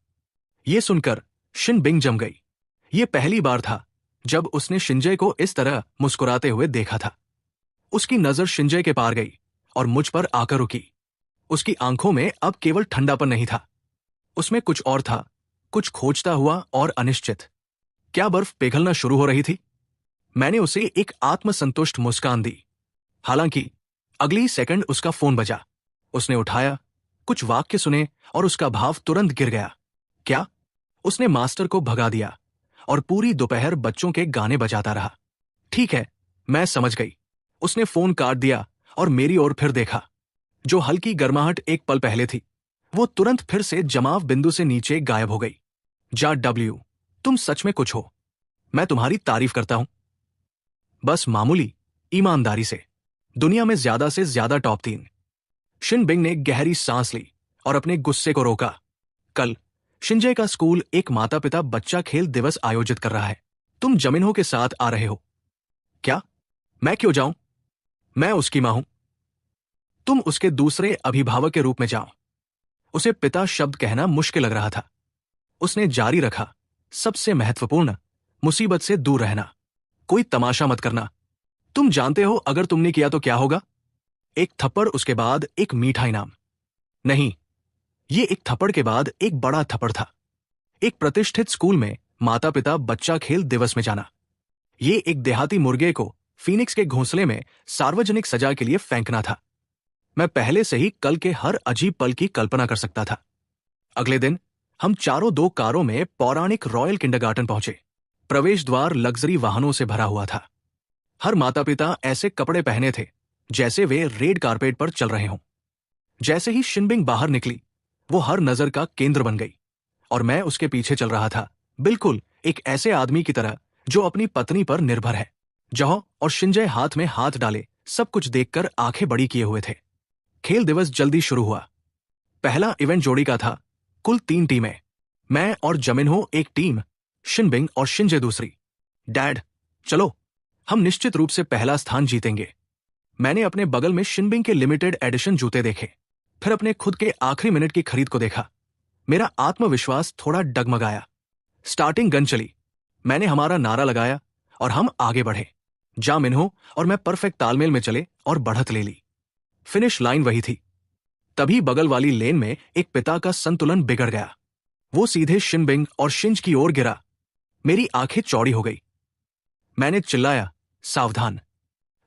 ये सुनकर शिनबिंग जम गई। ये पहली बार था जब उसने शिंजे को इस तरह मुस्कुराते हुए देखा था। उसकी नजर शिंजे के पार गई और मुझ पर आकर रुकी। उसकी आंखों में अब केवल ठंडापन नहीं था, उसमें कुछ और था, कुछ खोजता हुआ और अनिश्चित। क्या बर्फ पिघलना शुरू हो रही थी? मैंने उसे एक आत्मसंतुष्ट मुस्कान दी। हालांकि अगली सेकंड उसका फोन बजा। उसने उठाया, कुछ वाक्य सुने और उसका भाव तुरंत गिर गया। क्या? उसने मास्टर को भगा दिया और पूरी दोपहर बच्चों के गाने बजाता रहा। ठीक है, मैं समझ गई। उसने फोन काट दिया और मेरी ओर फिर देखा। जो हल्की गर्माहट एक पल पहले थी, वो तुरंत फिर से जमाव बिंदु से नीचे गायब हो गई। जा डब्ल्यू, तुम सच में कुछ हो। मैं तुम्हारी तारीफ करता हूं। बस मामूली, ईमानदारी से। दुनिया में ज्यादा से ज्यादा टॉप 3। शिनबिंग ने गहरी सांस ली और अपने गुस्से को रोका। कल शिंजे का स्कूल एक माता पिता बच्चा खेल दिवस आयोजित कर रहा है। तुम जमिनहो के साथ आ रहे हो। क्या? मैं क्यों जाऊं? मैं उसकी मां हूं। तुम उसके दूसरे अभिभावक के रूप में जाओ। उसे पिता शब्द कहना मुश्किल लग रहा था। उसने जारी रखा, सबसे महत्वपूर्ण, मुसीबत से दूर रहना। कोई तमाशा मत करना। तुम जानते हो अगर तुमने किया तो क्या होगा? एक थप्पड़, उसके बाद एक मीठा इनाम। नहीं, ये एक थप्पड़ के बाद एक बड़ा थप्पड़ था। एक प्रतिष्ठित स्कूल में माता पिता बच्चा खेल दिवस में जाना। ये एक देहाती मुर्गे को फीनिक्स के घोंसले में सार्वजनिक सजा के लिए फेंकना था। मैं पहले से ही कल के हर अजीब पल की कल्पना कर सकता था। अगले दिन हम चारों 2 कारों में पौराणिक रॉयल किंडरगार्टन पहुंचे। प्रवेश द्वार लग्जरी वाहनों से भरा हुआ था। हर माता पिता ऐसे कपड़े पहने थे जैसे वे रेड कारपेट पर चल रहे हों। जैसे ही शिनबिंग बाहर निकली, वो हर नजर का केंद्र बन गई और मैं उसके पीछे चल रहा था, बिल्कुल एक ऐसे आदमी की तरह जो अपनी पत्नी पर निर्भर है। जहो और शिंजे हाथ में हाथ डाले सब कुछ देखकर आंखें बड़ी किए हुए थे। खेल दिवस जल्दी शुरू हुआ। पहला इवेंट जोड़ी का था। कुल 3 टीमें। मैं और जमिनहो एक टीम, शिनबिंग और शिंजे दूसरी। डैड, चलो, हम निश्चित रूप से पहला स्थान जीतेंगे। मैंने अपने बगल में शिनबिंग के लिमिटेड एडिशन जूते देखे, फिर अपने खुद के आखिरी मिनट की खरीद को देखा। मेरा आत्मविश्वास थोड़ा डगमगाया। स्टार्टिंग गन चली, मैंने हमारा नारा लगाया और हम आगे बढ़े। जा मिन्हो और मैं परफेक्ट तालमेल में चले और बढ़त ले ली। फिनिश लाइन वही थी। तभी बगल वाली लेन में एक पिता का संतुलन बिगड़ गया। वो सीधे शिनबिंग और शिंज की ओर गिरा। मेरी आंखें चौड़ी हो गई। मैंने चिल्लाया, सावधान।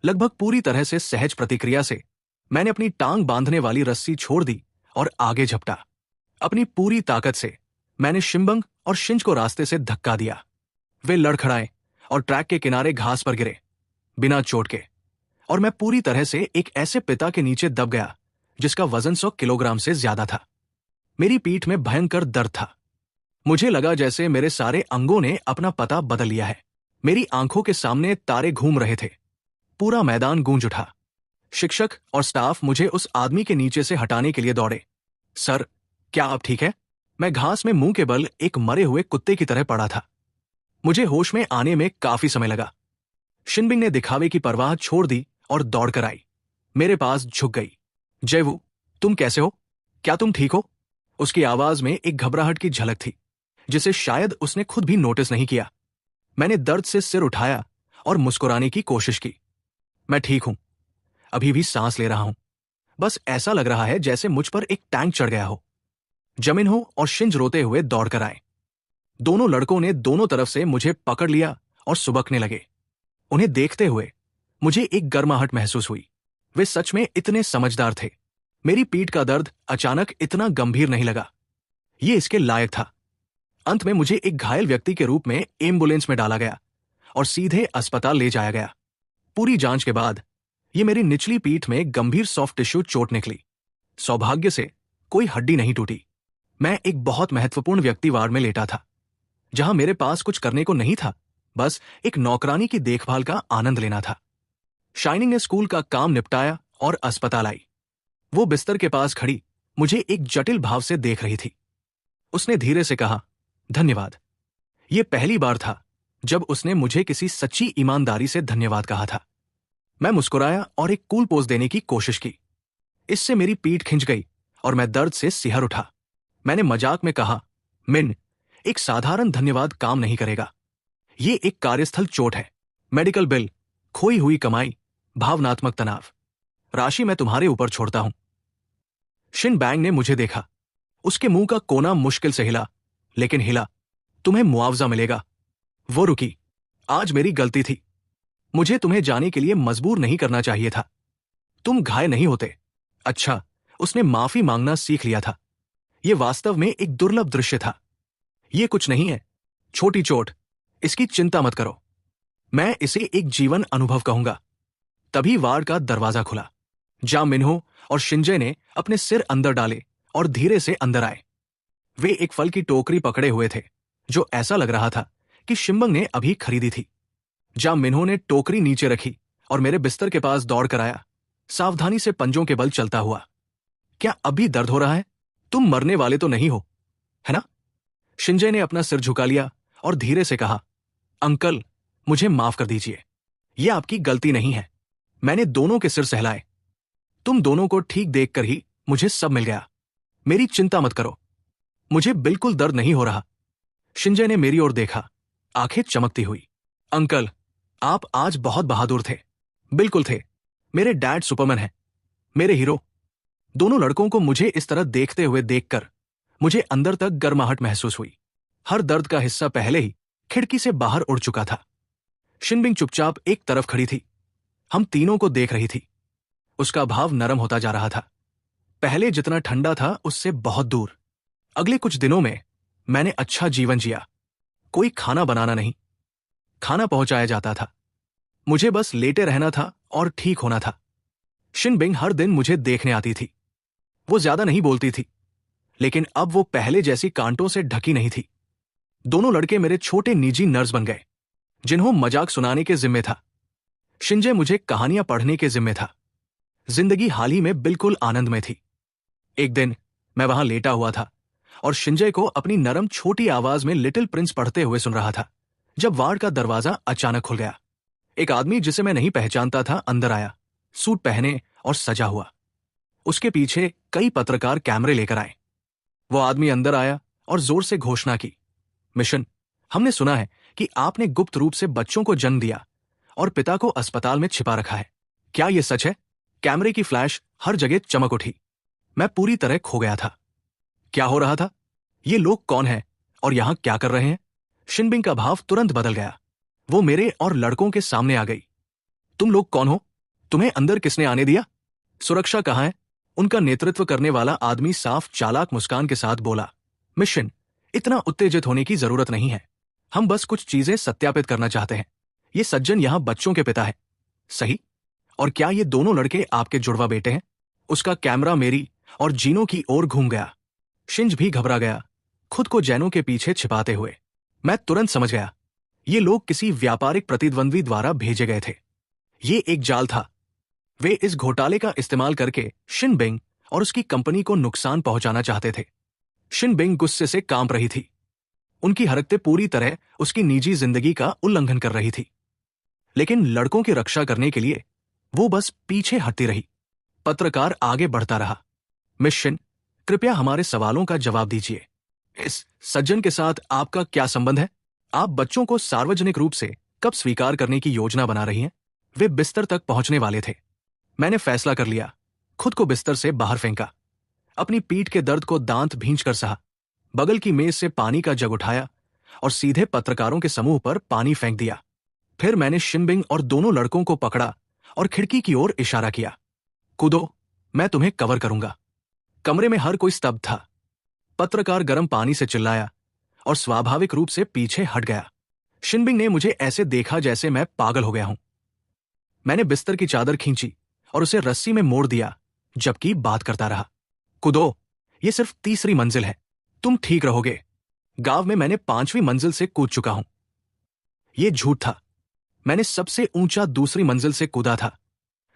लगभग पूरी तरह से सहज प्रतिक्रिया से मैंने अपनी टांग बांधने वाली रस्सी छोड़ दी और आगे झपटा। अपनी पूरी ताकत से मैंने शिनबिंग और शिंज को रास्ते से धक्का दिया। वे लड़खड़ाए और ट्रैक के किनारे घास पर गिरे, बिना चोट के, और मैं पूरी तरह से एक ऐसे पिता के नीचे दब गया जिसका वजन 100 किलोग्राम से ज्यादा था। मेरी पीठ में भयंकर दर्द था। मुझे लगा जैसे मेरे सारे अंगों ने अपना पता बदल लिया है। मेरी आंखों के सामने तारे घूम रहे थे। पूरा मैदान गूंज उठा। शिक्षक और स्टाफ मुझे उस आदमी के नीचे से हटाने के लिए दौड़े। सर, क्या आप ठीक है? मैं घास में मुंह के बल एक मरे हुए कुत्ते की तरह पड़ा था। मुझे होश में आने में काफी समय लगा। शिनबिंग ने दिखावे की परवाह छोड़ दी और दौड़कर आई, मेरे पास झुक गई। जयवू, तुम कैसे हो? क्या तुम ठीक हो? उसकी आवाज में एक घबराहट की झलक थी जिसे शायद उसने खुद भी नोटिस नहीं किया। मैंने दर्द से सिर उठाया और मुस्कुराने की कोशिश की। मैं ठीक हूं, अभी भी सांस ले रहा हूं। बस ऐसा लग रहा है जैसे मुझ पर एक टैंक चढ़ गया हो। जमिन्हो और शिंज रोते हुए दौड़कर आए। दोनों लड़कों ने दोनों तरफ से मुझे पकड़ लिया और सुबकने लगे। उन्हें देखते हुए मुझे एक गर्माहट महसूस हुई। वे सच में इतने समझदार थे। मेरी पीठ का दर्द अचानक इतना गंभीर नहीं लगा। ये इसके लायक था। अंत में मुझे एक घायल व्यक्ति के रूप में एम्बुलेंस में डाला गया और सीधे अस्पताल ले जाया गया। पूरी जांच के बाद ये मेरी निचली पीठ में गंभीर सॉफ्ट टिश्यू चोट निकली। सौभाग्य से कोई हड्डी नहीं टूटी। मैं एक बहुत महत्वपूर्ण व्यक्ति वार्ड में लेटा था, जहां मेरे पास कुछ करने को नहीं था, बस एक नौकरानी की देखभाल का आनंद लेना था। शाइनिंग ने स्कूल का काम निपटाया और अस्पताल आई। वो बिस्तर के पास खड़ी मुझे एक जटिल भाव से देख रही थी। उसने धीरे से कहा, धन्यवाद। यह पहली बार था जब उसने मुझे किसी सच्ची ईमानदारी से धन्यवाद कहा था। मैं मुस्कुराया और एक कूल पोज देने की कोशिश की। इससे मेरी पीठ खिंच गई और मैं दर्द से सिहर उठा। मैंने मजाक में कहा, मिन, एक साधारण धन्यवाद काम नहीं करेगा। ये एक कार्यस्थल चोट है। मेडिकल बिल, खोई हुई कमाई, भावनात्मक तनाव, राशि मैं तुम्हारे ऊपर छोड़ता हूं। शिन बैंग ने मुझे देखा। उसके मुंह का कोना मुश्किल से हिला, लेकिन हिला। तुम्हें मुआवजा मिलेगा। वो रुकी। आज मेरी गलती थी। मुझे तुम्हें जाने के लिए मजबूर नहीं करना चाहिए था। तुम घायल नहीं होते। अच्छा, उसने माफी मांगना सीख लिया था। यह वास्तव में एक दुर्लभ दृश्य था। यह कुछ नहीं है, छोटी चोट, इसकी चिंता मत करो। मैं इसे एक जीवन अनुभव कहूंगा। तभी वार्ड का दरवाजा खुला। जा मिन्हो और शिंजे ने अपने सिर अंदर डाले और धीरे से अंदर आए। वे एक फल की टोकरी पकड़े हुए थे जो ऐसा लग रहा था कि शिंबंग ने अभी खरीदी थी। जा मिन्हो ने टोकरी नीचे रखी और मेरे बिस्तर के पास दौड़कर आया, सावधानी से पंजों के बल चलता हुआ। क्या अभी दर्द हो रहा है? तुम मरने वाले तो नहीं हो, है ना? शिंजे ने अपना सिर झुका लिया और धीरे से कहा, अंकल, मुझे माफ कर दीजिए। यह आपकी गलती नहीं है। मैंने दोनों के सिर सहलाए। तुम दोनों को ठीक देखकर ही मुझे सब मिल गया। मेरी चिंता मत करो, मुझे बिल्कुल दर्द नहीं हो रहा। शिंजे ने मेरी ओर देखा, आंखें चमकती हुई। अंकल, आप आज बहुत बहादुर थे। बिल्कुल थे। मेरे डैड सुपरमैन हैं, मेरे हीरो। दोनों लड़कों को मुझे इस तरह देखते हुए देखकर मुझे अंदर तक गर्माहट महसूस हुई। हर दर्द का हिस्सा पहले ही खिड़की से बाहर उड़ चुका था। शिनबिंग चुपचाप एक तरफ खड़ी थी। हम तीनों को देख रही थी। उसका भाव नरम होता जा रहा था। पहले जितना ठंडा था उससे बहुत दूर। अगले कुछ दिनों में मैंने अच्छा जीवन जिया। कोई खाना बनाना नहीं, खाना पहुंचाया जाता था। मुझे बस लेटे रहना था और ठीक होना था। शिनबिंग हर दिन मुझे देखने आती थी। वो ज्यादा नहीं बोलती थी, लेकिन अब वो पहले जैसी कांटों से ढकी नहीं थी। दोनों लड़के मेरे छोटे निजी नर्स बन गए, जिन्हों मजाक सुनाने के जिम्मे था। शिंजे मुझे कहानियां पढ़ने के जिम्मे था। जिंदगी हाल ही में बिल्कुल आनंदमय थी। एक दिन मैं वहां लेटा हुआ था और शिंजे को अपनी नरम छोटी आवाज में लिटिल प्रिंस पढ़ते हुए सुन रहा था, जब वार्ड का दरवाजा अचानक खुल गया। एक आदमी जिसे मैं नहीं पहचानता था अंदर आया, सूट पहने और सजा हुआ। उसके पीछे कई पत्रकार कैमरे लेकर आए। वो आदमी अंदर आया और जोर से घोषणा की, मिशन, हमने सुना है कि आपने गुप्त रूप से बच्चों को जन्म दिया और पिता को अस्पताल में छिपा रखा है। क्या यह सच है? कैमरे की फ्लैश हर जगह चमक उठी। मैं पूरी तरह खो गया था। क्या हो रहा था? ये लोग कौन हैं और यहां क्या कर रहे हैं? शिनबिंग का भाव तुरंत बदल गया। वो मेरे और लड़कों के सामने आ गई। तुम लोग कौन हो? तुम्हें अंदर किसने आने दिया? सुरक्षा कहां है? उनका नेतृत्व करने वाला आदमी साफ चालाक मुस्कान के साथ बोला, मिशन, इतना उत्तेजित होने की जरूरत नहीं है। हम बस कुछ चीजें सत्यापित करना चाहते हैं। ये सज्जन यहां बच्चों के पिता है, सही? और क्या ये दोनों लड़के आपके जुड़वा बेटे हैं? उसका कैमरा मेरी और जीनो की ओर घूम गया। शिंज भी घबरा गया, खुद को जैनो के पीछे छिपाते हुए। मैं तुरंत समझ गया, ये लोग किसी व्यापारिक प्रतिद्वंद्वी द्वारा भेजे गए थे। ये एक जाल था। वे इस घोटाले का इस्तेमाल करके शिनबिंग और उसकी कंपनी को नुकसान पहुंचाना चाहते थे। शिनबिंग गुस्से से कांप रही थी। उनकी हरकतें पूरी तरह उसकी निजी जिंदगी का उल्लंघन कर रही थी। लेकिन लड़कों की रक्षा करने के लिए वो बस पीछे हटती रही। पत्रकार आगे बढ़ता रहा, मिस शिन, कृपया हमारे सवालों का जवाब दीजिए। इस सज्जन के साथ आपका क्या संबंध है? आप बच्चों को सार्वजनिक रूप से कब स्वीकार करने की योजना बना रही हैं? वे बिस्तर तक पहुंचने वाले थे। मैंने फैसला कर लिया, खुद को बिस्तर से बाहर फेंका, अपनी पीठ के दर्द को दांत भींचकर सहा, बगल की मेज से पानी का जग उठाया और सीधे पत्रकारों के समूह पर पानी फेंक दिया। फिर मैंने शिनबिंग और दोनों लड़कों को पकड़ा और खिड़की की ओर इशारा किया, कूदो, मैं तुम्हें कवर करूंगा। कमरे में हर कोई स्तब्ध था। पत्रकार गर्म पानी से चिल्लाया और स्वाभाविक रूप से पीछे हट गया। शिनबिंग ने मुझे ऐसे देखा जैसे मैं पागल हो गया हूं। मैंने बिस्तर की चादर खींची और उसे रस्सी में मोड़ दिया, जबकि बात करता रहा, कूदो, ये सिर्फ तीसरी मंजिल है, तुम ठीक रहोगे। गांव में मैंने 5वीं मंजिल से कूद चुका हूं। यह झूठ था। मैंने सबसे ऊंचा दूसरी मंजिल से कूदा था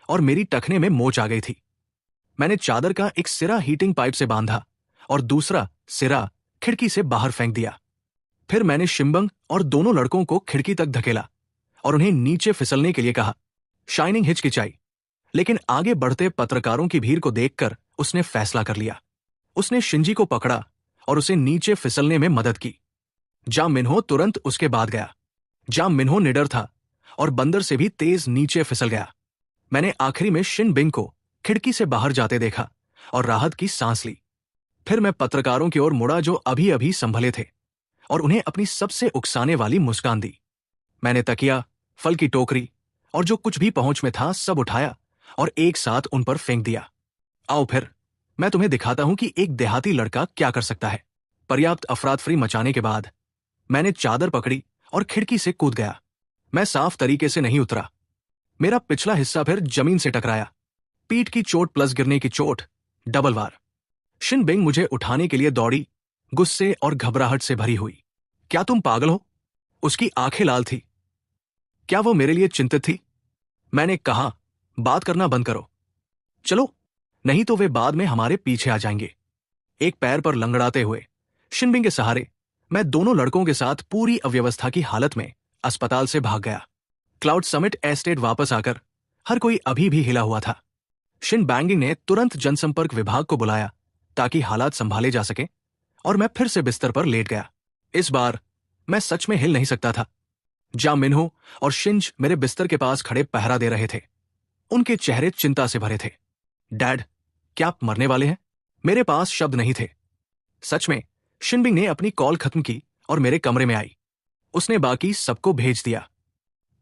और मेरी टखने में मोच आ गई थी। मैंने चादर का एक सिरा हीटिंग पाइप से बांधा और दूसरा सिरा खिड़की से बाहर फेंक दिया। फिर मैंने शिनबिंग और दोनों लड़कों को खिड़की तक धकेला और उन्हें नीचे फिसलने के लिए कहा। शाइनिंग हिचकिचाई, लेकिन आगे बढ़ते पत्रकारों की भीड़ को देखकर उसने फैसला कर लिया। उसने शिंजी को पकड़ा और उसे नीचे फिसलने में मदद की। जाम मिन्हो तुरंत उसके बाद गया। जाम मिन्हो निडर था और बंदर से भी तेज नीचे फिसल गया। मैंने आखिरी में शिनबिंग को खिड़की से बाहर जाते देखा और राहत की सांस ली। फिर मैं पत्रकारों की ओर मुड़ा जो अभी अभी संभले थे और उन्हें अपनी सबसे उकसाने वाली मुस्कान दी। मैंने तकिया, फल की टोकरी और जो कुछ भी पहुंच में था सब उठाया और एक साथ उन पर फेंक दिया। आओ फिर मैं तुम्हें दिखाता हूं कि एक देहाती लड़का क्या कर सकता है। पर्याप्त अफरातफरी मचाने के बाद मैंने चादर पकड़ी और खिड़की से कूद गया। मैं साफ तरीके से नहीं उतरा। मेरा पिछला हिस्सा फिर जमीन से टकराया। पीठ की चोट प्लस गिरने की चोट, डबल वार। शिनबिंग मुझे उठाने के लिए दौड़ी, गुस्से और घबराहट से भरी हुई। क्या तुम पागल हो? उसकी आंखें लाल थी। क्या वो मेरे लिए चिंतित थी? मैंने कहा, बात करना बंद करो, चलो, नहीं तो वे बाद में हमारे पीछे आ जाएंगे। एक पैर पर लंगड़ाते हुए शिनबिंग के सहारे मैं दोनों लड़कों के साथ पूरी अव्यवस्था की हालत में अस्पताल से भाग गया। क्लाउड समिट एस्टेट वापस आकर हर कोई अभी भी हिला हुआ था। शिनबैंगिंग ने तुरंत जनसंपर्क विभाग को बुलाया ताकि हालात संभाले जा सके और मैं फिर से बिस्तर पर लेट गया। इस बार मैं सच में हिल नहीं सकता था। जाम मिन्हो और शिंज मेरे बिस्तर के पास खड़े पहरा दे रहे थे। उनके चेहरे चिंता से भरे थे। डैड, क्या आप मरने वाले हैं? मेरे पास शब्द नहीं थे। सच में शिनबिंग ने अपनी कॉल खत्म की और मेरे कमरे में आई। उसने बाकी सबको भेज दिया।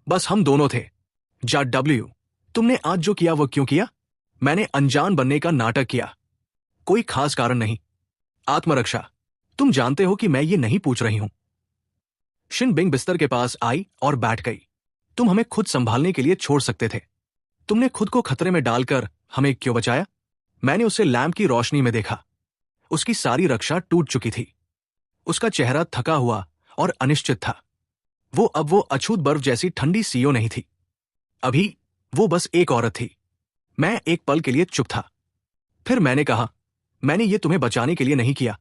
बस हम दोनों थे। जा डब्ल्यू, तुमने आज जो किया वो क्यों किया? मैंने अनजान बनने का नाटक किया। कोई खास कारण नहीं। आत्मरक्षा। तुम जानते हो कि मैं ये नहीं पूछ रही हूं। शिनबिंग बिस्तर के पास आई और बैठ गई। तुम हमें खुद संभालने के लिए छोड़ सकते थे। तुमने खुद को खतरे में डालकर हमें क्यों बचाया? मैंने उसे लैंप की रोशनी में देखा। उसकी सारी रक्षा टूट चुकी थी। उसका चेहरा थका हुआ और अनिश्चित था। वो अछूत बर्फ जैसी ठंडी सीओ नहीं थी। अभी वो बस एक औरत थी। मैं एक पल के लिए चुप था। फिर मैंने कहा, मैंने ये तुम्हें बचाने के लिए नहीं किया।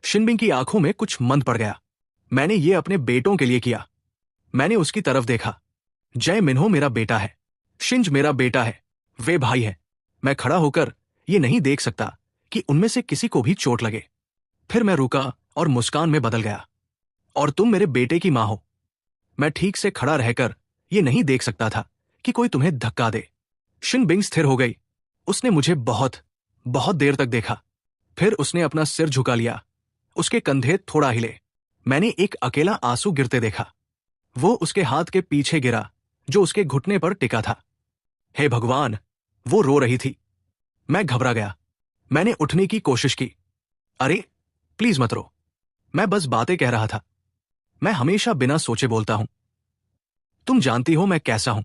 शिनबिंग की आंखों में कुछ मंद पड़ गया। मैंने ये अपने बेटों के लिए किया। मैंने उसकी तरफ देखा। जय मिन्हो मेरा बेटा है, शिंज मेरा बेटा है, वे भाई है। मैं खड़ा होकर ये नहीं देख सकता कि उनमें से किसी को भी चोट लगे। फिर मैं रुका और मुस्कान में बदल गया। और तुम मेरे बेटे की मां हो। मैं ठीक से खड़ा रहकर ये नहीं देख सकता था कि कोई तुम्हें धक्का दे। शिनबिंग स्थिर हो गई। उसने मुझे बहुत बहुत देर तक देखा। फिर उसने अपना सिर झुका लिया। उसके कंधे थोड़ा हिले। मैंने एक अकेला आंसू गिरते देखा। वो उसके हाथ के पीछे गिरा जो उसके घुटने पर टिका था। हे भगवान, वो रो रही थी। मैं घबरा गया। मैंने उठने की कोशिश की। अरे प्लीज मत रो, मैं बस बातें कह रहा था। मैं हमेशा बिना सोचे बोलता हूं। तुम जानती हो मैं कैसा हूं।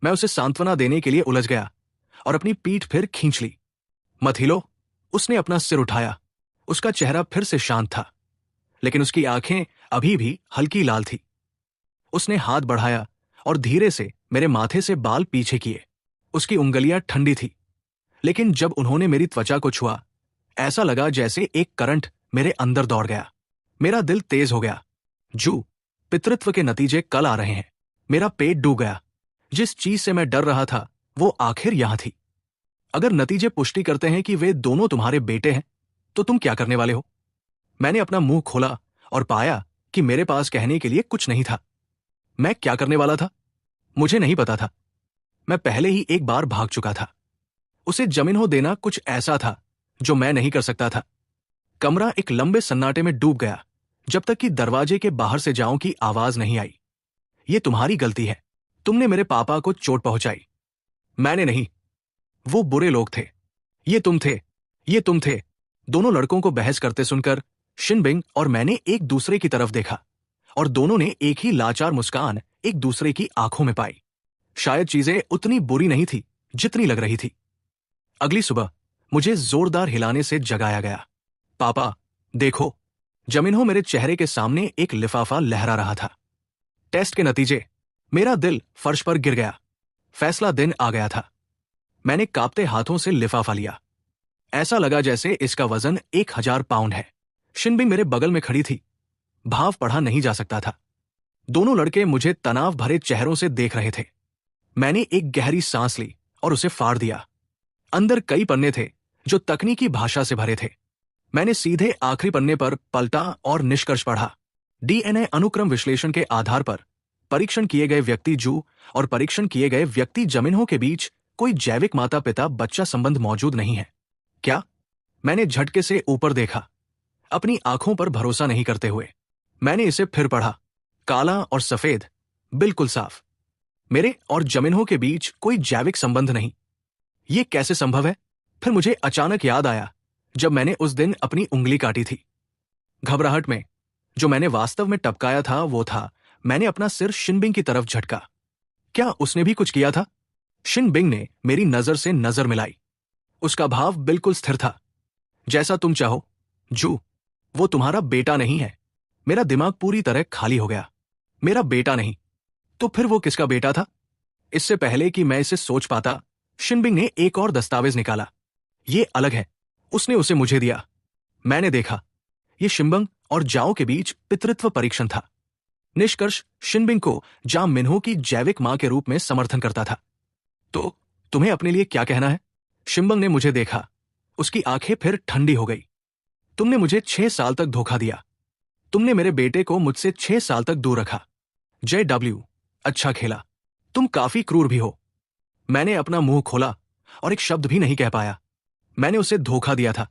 मैं उसे सांत्वना देने के लिए उलझ गया और अपनी पीठ फिर खींच ली। मत हिलो। उसने अपना सिर उठाया। उसका चेहरा फिर से शांत था, लेकिन उसकी आंखें अभी भी हल्की लाल थी। उसने हाथ बढ़ाया और धीरे से मेरे माथे से बाल पीछे किए। उसकी उंगलियां ठंडी थी, लेकिन जब उन्होंने मेरी त्वचा को छुआ, ऐसा लगा जैसे एक करंट मेरे अंदर दौड़ गया। मेरा दिल तेज हो गया। जू, पितृत्व के नतीजे कल आ रहे हैं। मेरा पेट डूब गया। जिस चीज से मैं डर रहा था वो आखिर यहां थी। अगर नतीजे पुष्टि करते हैं कि वे दोनों तुम्हारे बेटे हैं, तो तुम क्या करने वाले हो? मैंने अपना मुंह खोला और पाया कि मेरे पास कहने के लिए कुछ नहीं था। मैं क्या करने वाला था मुझे नहीं पता था। मैं पहले ही एक बार भाग चुका था। उसे जमीन देना कुछ ऐसा था जो मैं नहीं कर सकता था। कमरा एक लंबे सन्नाटे में डूब गया जब तक कि दरवाजे के बाहर से जाऊं की आवाज नहीं आई। ये तुम्हारी गलती है। तुमने मेरे पापा को चोट पहुंचाई। मैंने नहीं। वो बुरे लोग थे। ये तुम थे। ये तुम थे। दोनों लड़कों को बहस करते सुनकर शिनबिंग और मैंने एक दूसरे की तरफ देखा और दोनों ने एक ही लाचार मुस्कान एक दूसरे की आंखों में पाई। शायद चीजें उतनी बुरी नहीं थी जितनी लग रही थी। अगली सुबह मुझे जोरदार हिलाने से जगाया गया। पापा, देखो। जमीन मेरे चेहरे के सामने एक लिफाफा लहरा रहा था। टेस्ट के नतीजे। मेरा दिल फर्श पर गिर गया। फैसला दिन आ गया था। मैंने कांपते हाथों से लिफाफा लिया। ऐसा लगा जैसे इसका वजन 1000 पाउंड है। शिनबिंग मेरे बगल में खड़ी थी। भाव पढ़ा नहीं जा सकता था। दोनों लड़के मुझे तनाव भरे चेहरों से देख रहे थे। मैंने एक गहरी सांस ली और उसे फाड़ दिया। अंदर कई पन्ने थे जो तकनीकी भाषा से भरे थे। मैंने सीधे आखिरी पन्ने पर पलटा और निष्कर्ष पढ़ा। डीएनए अनुक्रम विश्लेषण के आधार पर परीक्षण किए गए व्यक्ति जू और परीक्षण किए गए व्यक्ति जमिन्हो के बीच कोई जैविक माता पिता बच्चा संबंध मौजूद नहीं है। क्या? मैंने झटके से ऊपर देखा, अपनी आंखों पर भरोसा नहीं करते हुए। मैंने इसे फिर पढ़ा। काला और सफेद, बिल्कुल साफ। मेरे और जमिन्हो के बीच कोई जैविक संबंध नहीं। ये कैसे संभव है? फिर मुझे अचानक याद आया जब मैंने उस दिन अपनी उंगली काटी थी। घबराहट में जो मैंने वास्तव में टपकाया था वो था, मैंने अपना सिर शिनबिंग की तरफ झटका। क्या उसने भी कुछ किया था? शिनबिंग ने मेरी नजर से नजर मिलाई। उसका भाव बिल्कुल स्थिर था। जैसा तुम चाहो, जू। वो तुम्हारा बेटा नहीं है। मेरा दिमाग पूरी तरह खाली हो गया। मेरा बेटा नहीं, तो फिर वो किसका बेटा था? इससे पहले कि मैं इसे सोच पाता, शिनबिंग ने एक और दस्तावेज निकाला। ये अलग है। उसने उसे मुझे दिया। मैंने देखा। ये शिनबिंग और जाओ के बीच पितृत्व परीक्षण था। निष्कर्ष शिनबिंग को जाम मिन्हो की जैविक मां के रूप में समर्थन करता था। तो तुम्हें अपने लिए क्या कहना है? शिनबिंग ने मुझे देखा। उसकी आंखें फिर ठंडी हो गई। तुमने मुझे 6 साल तक धोखा दिया। तुमने मेरे बेटे को मुझसे 6 साल तक दूर रखा। जय डब्ल्यू, अच्छा खेला। तुम काफी क्रूर भी हो। मैंने अपना मुंह खोला और एक शब्द भी नहीं कह पाया। मैंने उसे धोखा दिया था।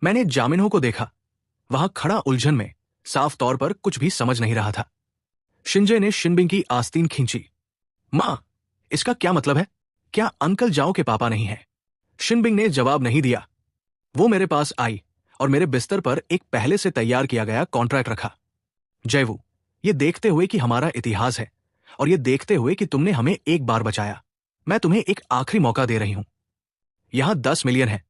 मैंने जामिन्हो को देखा, वहां खड़ा उलझन में, साफ तौर पर कुछ भी समझ नहीं रहा था। शिंजे ने शिनबिंग की आस्तीन खींची। मां, इसका क्या मतलब है? क्या अंकल जाओ के पापा नहीं है? शिनबिंग ने जवाब नहीं दिया। वो मेरे पास आई और मेरे बिस्तर पर एक पहले से तैयार किया गया कॉन्ट्रैक्ट रखा। जयवू, ये देखते हुए कि हमारा इतिहास है और ये देखते हुए कि तुमने हमें एक बार बचाया, मैं तुम्हें एक आखिरी मौका दे रही हूं। यहां 10 मिलियन है।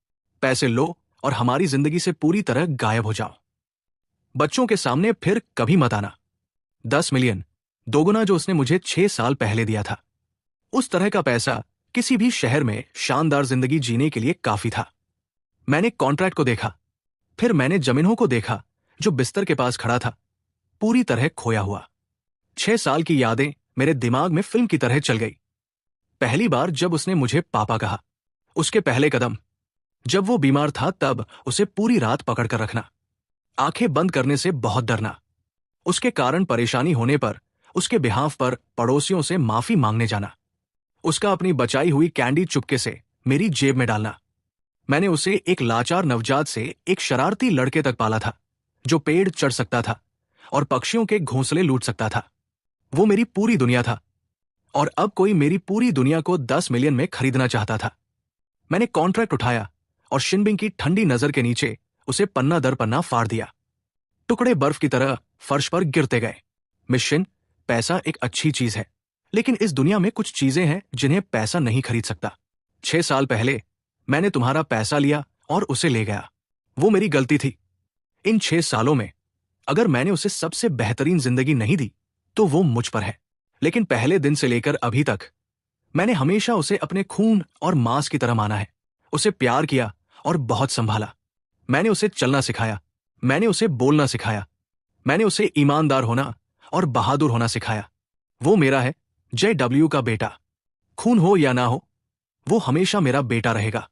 पैसे लो और हमारी जिंदगी से पूरी तरह गायब हो जाओ। बच्चों के सामने फिर कभी मत आना। 10 मिलियन, दोगुना जो उसने मुझे 6 साल पहले दिया था। उस तरह का पैसा किसी भी शहर में शानदार जिंदगी जीने के लिए काफी था। मैंने कॉन्ट्रैक्ट को देखा। फिर मैंने जमिन्हो को देखा जो बिस्तर के पास खड़ा था, पूरी तरह खोया हुआ। 6 साल की यादें मेरे दिमाग में फिल्म की तरह चल गई। पहली बार जब उसने मुझे पापा कहा, उसके पहले कदम, जब वो बीमार था तब उसे पूरी रात पकड़कर रखना, आंखें बंद करने से बहुत डरना, उसके कारण परेशानी होने पर उसके बिहाफ पर पड़ोसियों से माफी मांगने जाना, उसका अपनी बचाई हुई कैंडी चुपके से मेरी जेब में डालना। मैंने उसे एक लाचार नवजात से एक शरारती लड़के तक पाला था, जो पेड़ चढ़ सकता था और पक्षियों के घोंसले लूट सकता था। वो मेरी पूरी दुनिया था, और अब कोई मेरी पूरी दुनिया को 10 मिलियन में खरीदना चाहता था। मैंने कॉन्ट्रैक्ट उठाया और शिनबिंग की ठंडी नजर के नीचे उसे पन्ना दर पन्ना फाड़ दिया। टुकड़े बर्फ की तरह फर्श पर गिरते गए। मिस शिन, पैसा एक अच्छी चीज है, लेकिन इस दुनिया में कुछ चीजें हैं जिन्हें पैसा नहीं खरीद सकता। 6 साल पहले मैंने तुम्हारा पैसा लिया और उसे ले गया। वो मेरी गलती थी। इन 6 सालों में अगर मैंने उसे सबसे बेहतरीन जिंदगी नहीं दी तो वो मुझ पर है, लेकिन पहले दिन से लेकर अभी तक मैंने हमेशा उसे अपने खून और मांस की तरह माना है। उसे प्यार किया और बहुत संभाला। मैंने उसे चलना सिखाया, मैंने उसे बोलना सिखाया, मैंने उसे ईमानदार होना और बहादुर होना सिखाया। वो मेरा है, JW का बेटा। खून हो या ना हो, वो हमेशा मेरा बेटा रहेगा।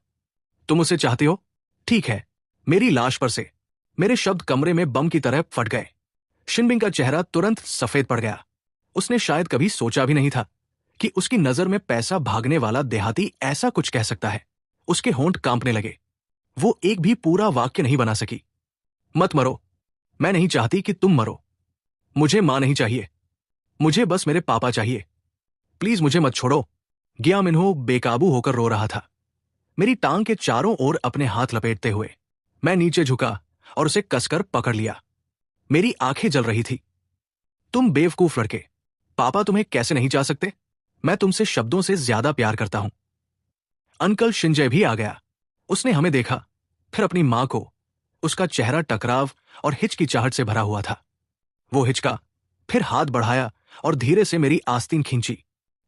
तुम उसे चाहते हो? ठीक है। मेरी लाश पर से मेरे शब्द कमरे में बम की तरह फट गए। शिनबिंग का चेहरा तुरंत सफेद पड़ गया। उसने शायद कभी सोचा भी नहीं था कि उसकी नजर में पैसा भागने वाला देहाती ऐसा कुछ कह सकता है। उसके होंठ कांपने लगे। वो एक भी पूरा वाक्य नहीं बना सकी। मत मरो। मैं नहीं चाहती कि तुम मरो। मुझे मां नहीं चाहिए। मुझे बस मेरे पापा चाहिए। प्लीज मुझे मत छोड़ो। गिया मिन्हो बेकाबू होकर रो रहा था, मेरी टांग के चारों ओर अपने हाथ लपेटते हुए। मैं नीचे झुका और उसे कसकर पकड़ लिया। मेरी आंखें जल रही थी। तुम बेवकूफ लड़के, पापा तुम्हें कैसे नहीं चाह सकते? मैं तुमसे शब्दों से ज्यादा प्यार करता हूं। अंकल शिंजय भी आ गया। उसने हमें देखा, फिर अपनी मां को। उसका चेहरा टकराव और हिचकिचाहट से भरा हुआ था। वो हिचका, फिर हाथ बढ़ाया और धीरे से मेरी आस्तीन खींची।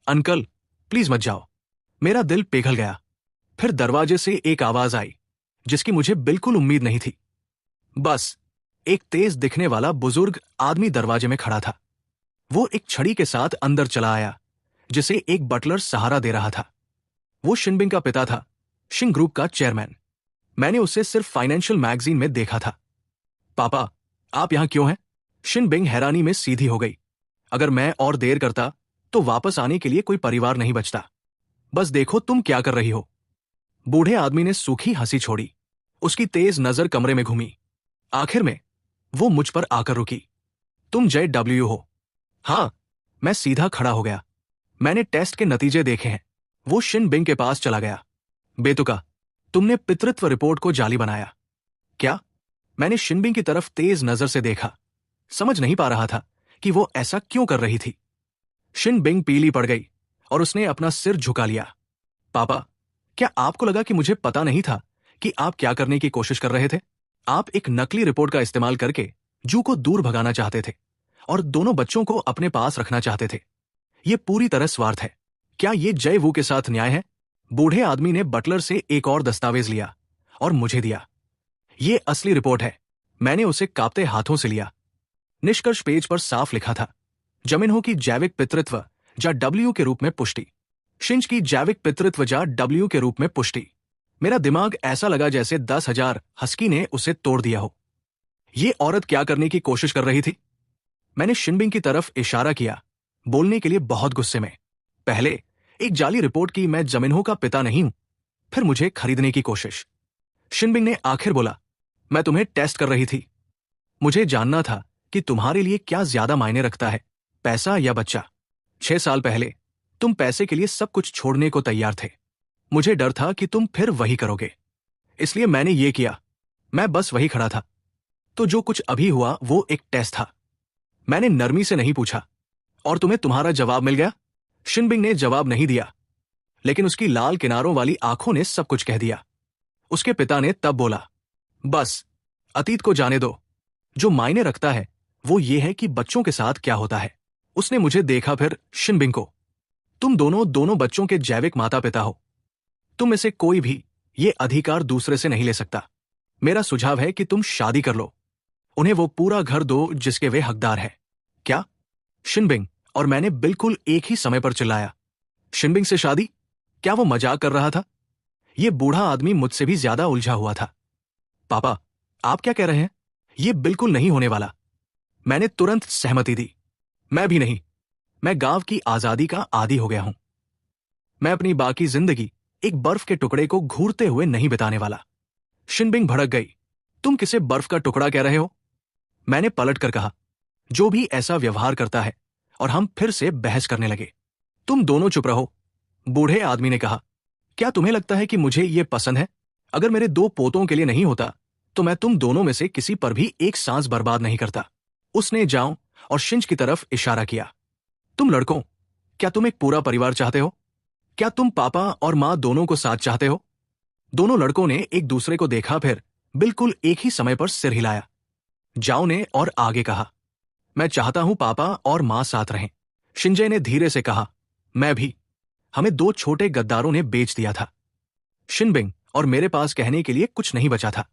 अंकल, प्लीज मत जाओ। मेरा दिल पिघल गया। फिर दरवाजे से एक आवाज आई, जिसकी मुझे बिल्कुल उम्मीद नहीं थी। बस एक तेज दिखने वाला बुजुर्ग आदमी दरवाजे में खड़ा था। वो एक छड़ी के साथ अंदर चला आया, जिसे एक बटलर सहारा दे रहा था। वो शिनबिंग का पिता था, शिंग ग्रुप का चेयरमैन। मैंने उसे सिर्फ फाइनेंशियल मैगजीन में देखा था। पापा, आप यहां क्यों हैं? शिनबिंग हैरानी में सीधी हो गई। अगर मैं और देर करता तो वापस आने के लिए कोई परिवार नहीं बचता। बस देखो तुम क्या कर रही हो। बूढ़े आदमी ने सूखी हंसी छोड़ी। उसकी तेज नजर कमरे में घूमी। आखिर में वो मुझ पर आकर रुकी। तुम JW हो? हाँ। मैं सीधा खड़ा हो गया। मैंने टेस्ट के नतीजे देखे हैं। वो शिनबिंग के पास चला गया। बेतुका, तुमने पितृत्व रिपोर्ट को जाली बनाया। क्या? मैंने शिनबिंग की तरफ तेज नजर से देखा। समझ नहीं पा रहा था कि वो ऐसा क्यों कर रही थी। शिनबिंग पीली पड़ गई और उसने अपना सिर झुका लिया। पापा, क्या आपको लगा कि मुझे पता नहीं था कि आप क्या करने की कोशिश कर रहे थे? आप एक नकली रिपोर्ट का इस्तेमाल करके जू को दूर भगाना चाहते थे और दोनों बच्चों को अपने पास रखना चाहते थे। ये पूरी तरह स्वार्थ है। क्या ये जय वू के साथ न्याय है? बूढ़े आदमी ने बटलर से एक और दस्तावेज लिया और मुझे दिया। ये असली रिपोर्ट है। मैंने उसे कांपते हाथों से लिया। निष्कर्ष पेज पर साफ लिखा था, जमिन्हो की जैविक पितृत्व जा W के रूप में पुष्टि। शिंज की जैविक पितृत्व जा W के रूप में पुष्टि। मेरा दिमाग ऐसा लगा जैसे 10,000 हस्की ने उसे तोड़ दिया हो। ये औरत क्या करने की कोशिश कर रही थी? मैंने शिनबिंग की तरफ इशारा किया, बोलने के लिए बहुत गुस्से में। पहले एक जाली रिपोर्ट की मैं जमिन्हो का पिता नहीं हूं, फिर मुझे खरीदने की कोशिश। शिनबिंग ने आखिर बोला, मैं तुम्हें टेस्ट कर रही थी। मुझे जानना था कि तुम्हारे लिए क्या ज्यादा मायने रखता है, पैसा या बच्चा। 6 साल पहले तुम पैसे के लिए सब कुछ छोड़ने को तैयार थे। मुझे डर था कि तुम फिर वही करोगे, इसलिए मैंने ये किया। मैं बस वही खड़ा था। तो जो कुछ अभी हुआ वो एक टेस्ट था। मैंने नरमी से नहीं पूछा, और तुम्हें तुम्हारा जवाब मिल गया? शिनबिंग ने जवाब नहीं दिया, लेकिन उसकी लाल किनारों वाली आंखों ने सब कुछ कह दिया। उसके पिता ने तब बोला, बस अतीत को जाने दो। जो मायने रखता है वो ये है कि बच्चों के साथ क्या होता है। उसने मुझे देखा, फिर शिनबिंग को। तुम दोनों बच्चों के जैविक माता पिता हो। तुम में से कोई भी ये अधिकार दूसरे से नहीं ले सकता। मेरा सुझाव है कि तुम शादी कर लो। उन्हें वो पूरा घर दो जिसके वे हकदार हैं। क्या? शिनबिंग, और मैंने बिल्कुल एक ही समय पर चिल्लाया, शिनबिंग से शादी? क्या वो मजाक कर रहा था? ये बूढ़ा आदमी मुझसे भी ज्यादा उलझा हुआ था। पापा, आप क्या कह रहे हैं? ये बिल्कुल नहीं होने वाला। मैंने तुरंत सहमति दी। मैं भी नहीं। मैं गांव की आजादी का आदी हो गया हूं। मैं अपनी बाकी जिंदगी एक बर्फ के टुकड़े को घूरते हुए नहीं बिताने वाला। शिनबिंग भड़क गई। तुम किसे बर्फ का टुकड़ा कह रहे हो? मैंने पलट कर कहा, जो भी ऐसा व्यवहार करता है, और हम फिर से बहस करने लगे। तुम दोनों चुप रहो, बूढ़े आदमी ने कहा। क्या तुम्हें लगता है कि मुझे ये पसंद है? अगर मेरे 2 पोतों के लिए नहीं होता तो मैं तुम दोनों में से किसी पर भी एक सांस बर्बाद नहीं करता। उसने जाओ और शिंज की तरफ इशारा किया। तुम लड़कों, क्या तुम एक पूरा परिवार चाहते हो? क्या तुम पापा और मां दोनों को साथ चाहते हो? दोनों लड़कों ने एक दूसरे को देखा, फिर बिल्कुल एक ही समय पर सिर हिलाया। जाओ ने और आगे कहा, मैं चाहता हूं पापा और मां साथ रहें। शिंजे ने धीरे से कहा, मैं भी। हमें 2 छोटे गद्दारों ने बेच दिया था। शिनबिंग और मेरे पास कहने के लिए कुछ नहीं बचा था।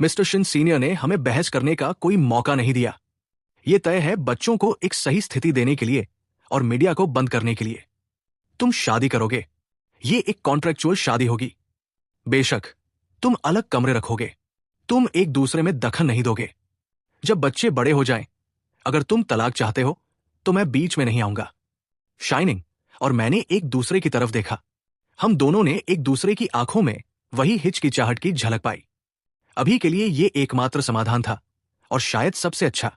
मिस्टर शिन सीनियर ने हमें बहस करने का कोई मौका नहीं दिया। यह तय है बच्चों को एक सही स्थिति देने के लिए और मीडिया को बंद करने के लिए। तुम शादी करोगे। ये एक कॉन्ट्रैक्चुअल शादी होगी। बेशक तुम अलग कमरे रखोगे। तुम एक दूसरे में दखल नहीं दोगे। जब बच्चे बड़े हो जाएं, अगर तुम तलाक चाहते हो तो मैं बीच में नहीं आऊंगा। शाइनिंग और मैंने एक दूसरे की तरफ देखा। हम दोनों ने एक दूसरे की आंखों में वही हिचकिचाहट की झलक पाई। अभी के लिए ये एकमात्र समाधान था और शायद सबसे अच्छा।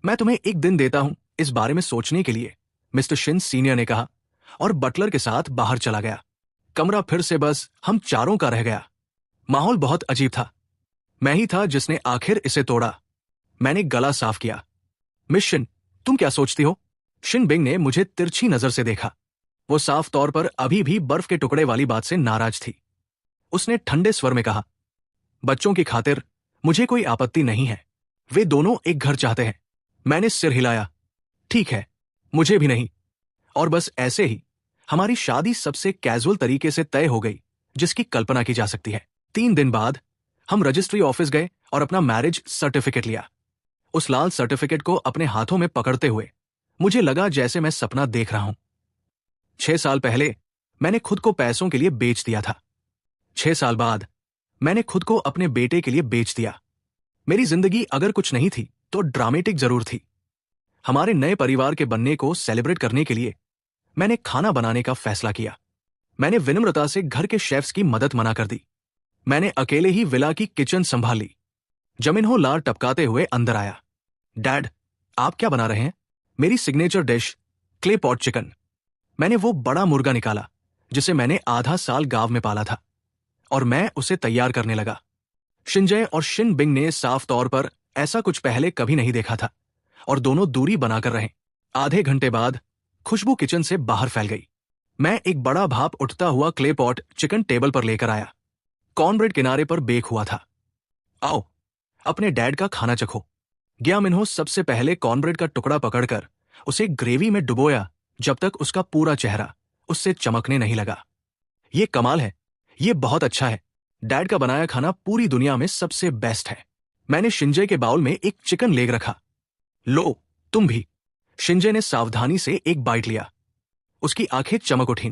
मैं तुम्हें एक दिन देता हूं इस बारे में सोचने के लिए, मिस्टर शिन सीनियर ने कहा और बटलर के साथ बाहर चला गया। कमरा फिर से बस हम चारों का रह गया। माहौल बहुत अजीब था। मैं ही था जिसने आखिर इसे तोड़ा। मैंने गला साफ किया। मिस शिन, तुम क्या सोचती हो? शिन बिंग ने मुझे तिरछी नजर से देखा। वो साफ तौर पर अभी भी बर्फ के टुकड़े वाली बात से नाराज थी। उसने ठंडे स्वर में कहा, बच्चों की खातिर मुझे कोई आपत्ति नहीं है। वे दोनों एक घर चाहते हैं। मैंने सिर हिलाया। ठीक है, मुझे भी नहीं। और बस ऐसे ही हमारी शादी सबसे कैजुअल तरीके से तय हो गई जिसकी कल्पना की जा सकती है। 3 दिन बाद हम रजिस्ट्री ऑफिस गए और अपना मैरिज सर्टिफिकेट लिया। उस लाल सर्टिफिकेट को अपने हाथों में पकड़ते हुए मुझे लगा जैसे मैं सपना देख रहा हूं। 6 साल पहले मैंने खुद को पैसों के लिए बेच दिया था। 6 साल बाद मैंने खुद को अपने बेटे के लिए बेच दिया। मेरी जिंदगी अगर कुछ नहीं थी तो ड्रामेटिक जरूर थी। हमारे नए परिवार के बनने को सेलिब्रेट करने के लिए मैंने खाना बनाने का फैसला किया। मैंने विनम्रता से घर के शेफ्स की मदद मना कर दी। मैंने अकेले ही विला की किचन संभाल ली। जमिनहो लार टपकाते हुए अंदर आया। डैड, आप क्या बना रहे हैं? मेरी signature dish, clay pot chicken. मैंने वो बड़ा मुर्गा निकाला जिसे मैंने आधा साल गांव में पाला था और मैं उसे तैयार करने लगा। शिंजय और शिन बिंग ने साफ तौर पर ऐसा कुछ पहले कभी नहीं देखा था और दोनों दूरी बनाकर रहे। आधे घंटे बाद खुशबू किचन से बाहर फैल गई। मैं एक बड़ा भाप उठता हुआ क्ले पॉट चिकन टेबल पर लेकर आया। कॉर्नब्रेड किनारे पर बेक हुआ था। आओ, अपने डैड का खाना चखो। गया मिन्हो सबसे पहले कॉर्नब्रेड का टुकड़ा पकड़कर उसे ग्रेवी में डुबोया जब तक उसका पूरा चेहरा उससे चमकने नहीं लगा। ये कमाल है, ये बहुत अच्छा है। डैड का बनाया खाना पूरी दुनिया में सबसे बेस्ट है। मैंने शिंजे के बाउल में एक चिकन लेग रखा। लो, तुम भी। शिंजे ने सावधानी से एक बाइट लिया। उसकी आंखें चमक उठीं।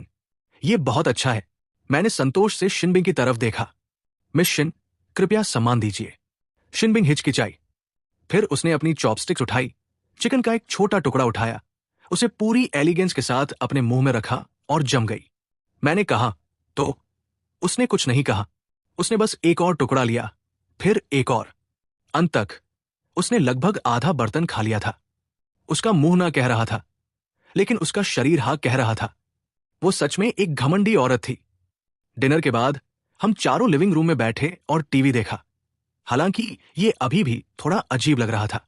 ये बहुत अच्छा है। मैंने संतोष से शिनबिंग की तरफ देखा। मिस शिन, कृपया सम्मान दीजिए। शिनबिंग हिचकिचाई। फिर उसने अपनी चॉपस्टिक्स उठाई, चिकन का एक छोटा टुकड़ा उठाया, उसे पूरी एलिगेंस के साथ अपने मुंह में रखा और जम गई। मैंने कहा, तो? उसने कुछ नहीं कहा। उसने बस एक और टुकड़ा लिया, फिर एक और। अंत तक उसने लगभग आधा बर्तन खा लिया था। उसका मुंह ना कह रहा था, लेकिन उसका शरीर हाँ कह रहा था। वो सच में एक घमंडी औरत थी। डिनर के बाद हम चारों लिविंग रूम में बैठे और टीवी देखा। हालांकि ये अभी भी थोड़ा अजीब लग रहा था।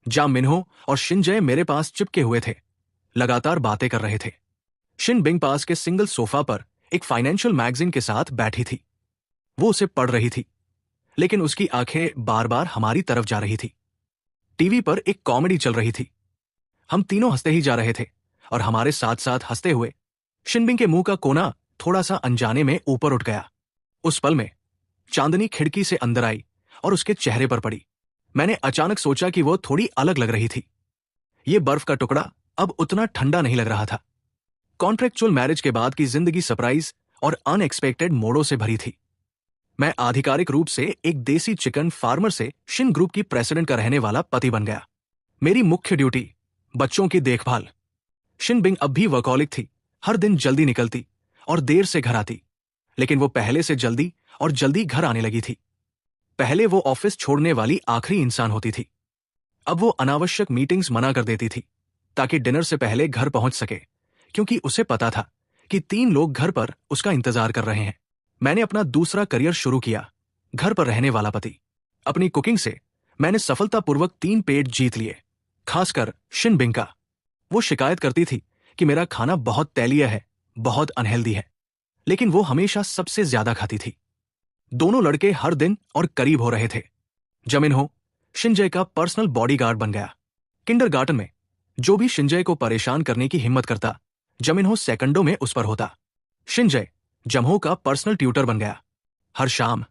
जा मिन्हो और शिनजय मेरे पास चिपके हुए थे, लगातार बातें कर रहे थे। शिन बिंग पास के सिंगल सोफा पर एक फाइनेंशियल मैगजीन के साथ बैठी थी। वो उसे पढ़ रही थी, लेकिन उसकी आंखें बार बार हमारी तरफ जा रही थी। टीवी पर एक कॉमेडी चल रही थी। हम तीनों हंसते ही जा रहे थे और हमारे साथ साथ हंसते हुए शिनबिंग के मुंह का कोना थोड़ा सा अनजाने में ऊपर उठ गया। उस पल में चांदनी खिड़की से अंदर आई और उसके चेहरे पर पड़ी। मैंने अचानक सोचा कि वो थोड़ी अलग लग रही थी। ये बर्फ का टुकड़ा अब उतना ठंडा नहीं लग रहा था। कॉन्ट्रेक्चुअल मैरिज के बाद की जिंदगी सरप्राइज और अनएक्सपेक्टेड मोड़ों से भरी थी। मैं आधिकारिक रूप से एक देसी चिकन फार्मर से शिन ग्रुप की प्रेसिडेंट का रहने वाला पति बन गया। मेरी मुख्य ड्यूटी बच्चों की देखभाल। शिन बिंग अब भी वर्कहॉलिक थी, हर दिन जल्दी निकलती और देर से घर आती, लेकिन वो पहले से जल्दी और जल्दी घर आने लगी थी। पहले वो ऑफिस छोड़ने वाली आखिरी इंसान होती थी। अब वो अनावश्यक मीटिंग्स मना कर देती थी ताकि डिनर से पहले घर पहुंच सके, क्योंकि उसे पता था कि 3 लोग घर पर उसका इंतजार कर रहे हैं। मैंने अपना दूसरा करियर शुरू किया, घर पर रहने वाला पति। अपनी कुकिंग से मैंने सफलतापूर्वक 3 पेट जीत लिए, खासकर शिन बिंग का। वो शिकायत करती थी कि मेरा खाना बहुत तैलीय है, बहुत अनहेल्दी है, लेकिन वो हमेशा सबसे ज्यादा खाती थी। दोनों लड़के हर दिन और करीब हो रहे थे। जमिनहो शिंजय का पर्सनल बॉडीगार्ड बन गया। किंडरगार्टन में जो भी शिंजय को परेशान करने की हिम्मत करता, जमिनहो सेकंडों में उस पर होता। शिंजय जमहो का पर्सनल ट्यूटर बन गया। हर शाम